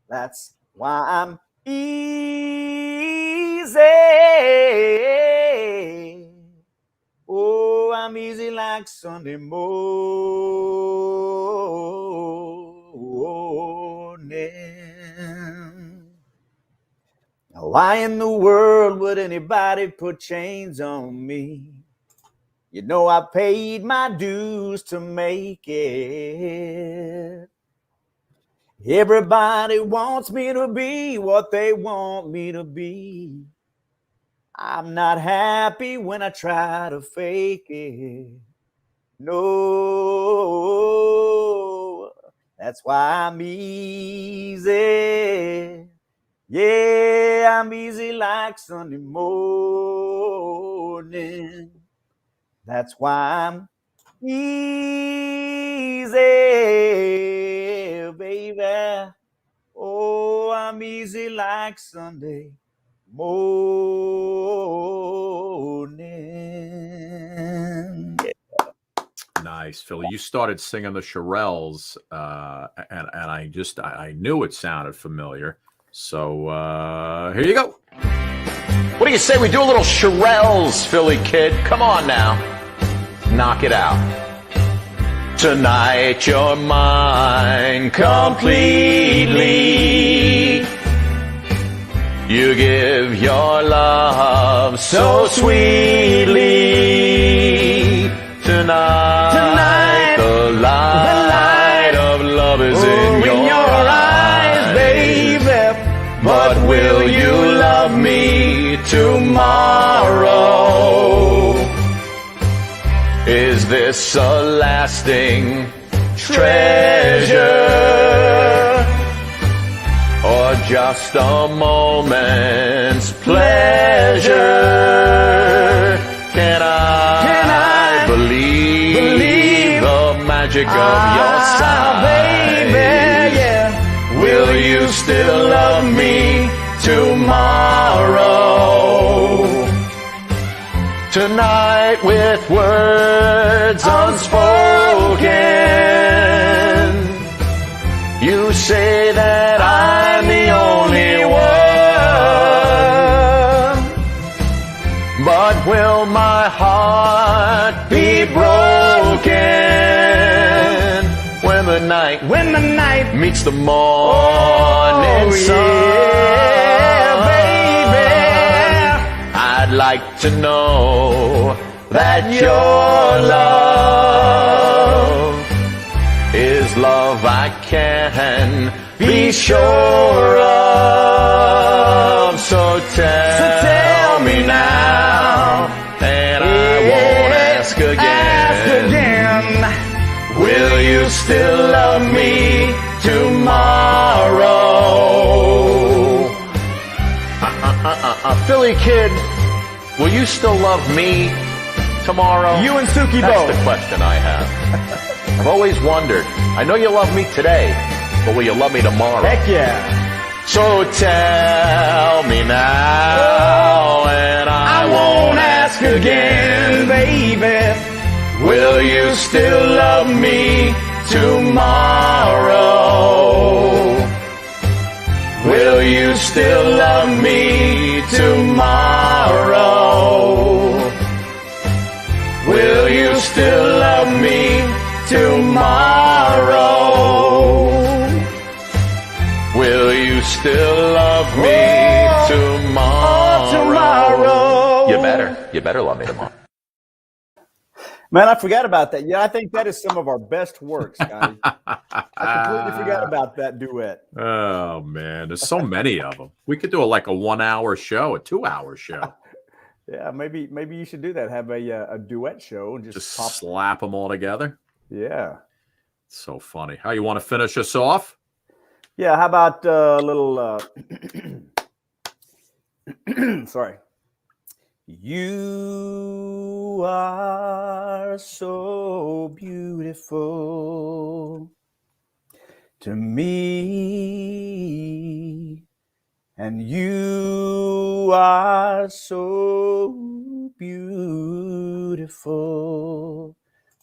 That's why I'm easy. Oh, I'm easy like Sunday morning. Now, why in the world would anybody put chains on me? I paid my dues to make it. Everybody wants me to be what they want me to be. I'm not happy when I try to fake it. No, that's why I'm easy. Yeah, I'm easy like Sunday morning. That's why I'm easy, baby. Oh, I'm easy like Sunday morning. Nice, Philly. You started singing the Shirelles, and I knew it sounded familiar. So here you go. What do you say we do a little Shirelles, Philly kid? Come on now. Knock it out. Tonight you're mine completely. You give your love so sweetly. Tonight the tomorrow. Is this a lasting treasure or just a moment's pleasure? Can I believe the magic of your sight? Baby, yeah. Will you still love me tomorrow? Tonight with words unspoken, you say that I'm the only one. But will my heart be broken when the night meets the morning sun? I'd like to know that your love is love I can be sure of. So tell me now, and I won't ask again. Will you still love me tomorrow? Philly kid, will you still love me tomorrow? You and Suki That's both. the question I have. I've always wondered. I know you love me today, but will you love me tomorrow? Heck yeah. So tell me now, and I won't ask again, baby. Will you still love me tomorrow? Will you still love me tomorrow? Will you still love me tomorrow? Will you still love me tomorrow? You better love me tomorrow. Man, I forgot about that. Yeah, I think that is some of our best work, Scotty. I completely forgot about that duet. Oh man, there's so many of them. We could do like a 1 hour show, a 2 hour show. Yeah, maybe you should do that. Have a duet show and just pop. Slap them all together. Yeah. So funny. How you want to finish us off? Yeah, how about a little sorry. You are so beautiful to me, and you are so beautiful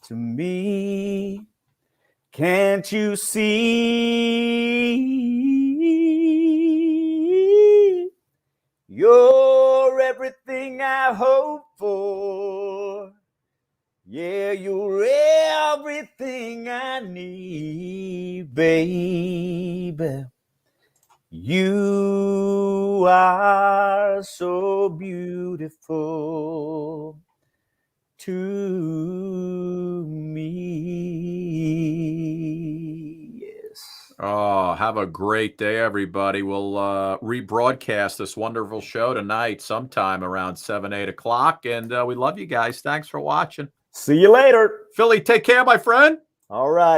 to me. Can't you see? You're everything I hope for. Yeah, you're everything I need, baby. You are so beautiful to me. Yes. Oh, have a great day, everybody. We'll rebroadcast this wonderful show tonight sometime around 7, 8 o'clock. And we love you guys. Thanks for watching. See you later. Philly, take care, my friend. All right.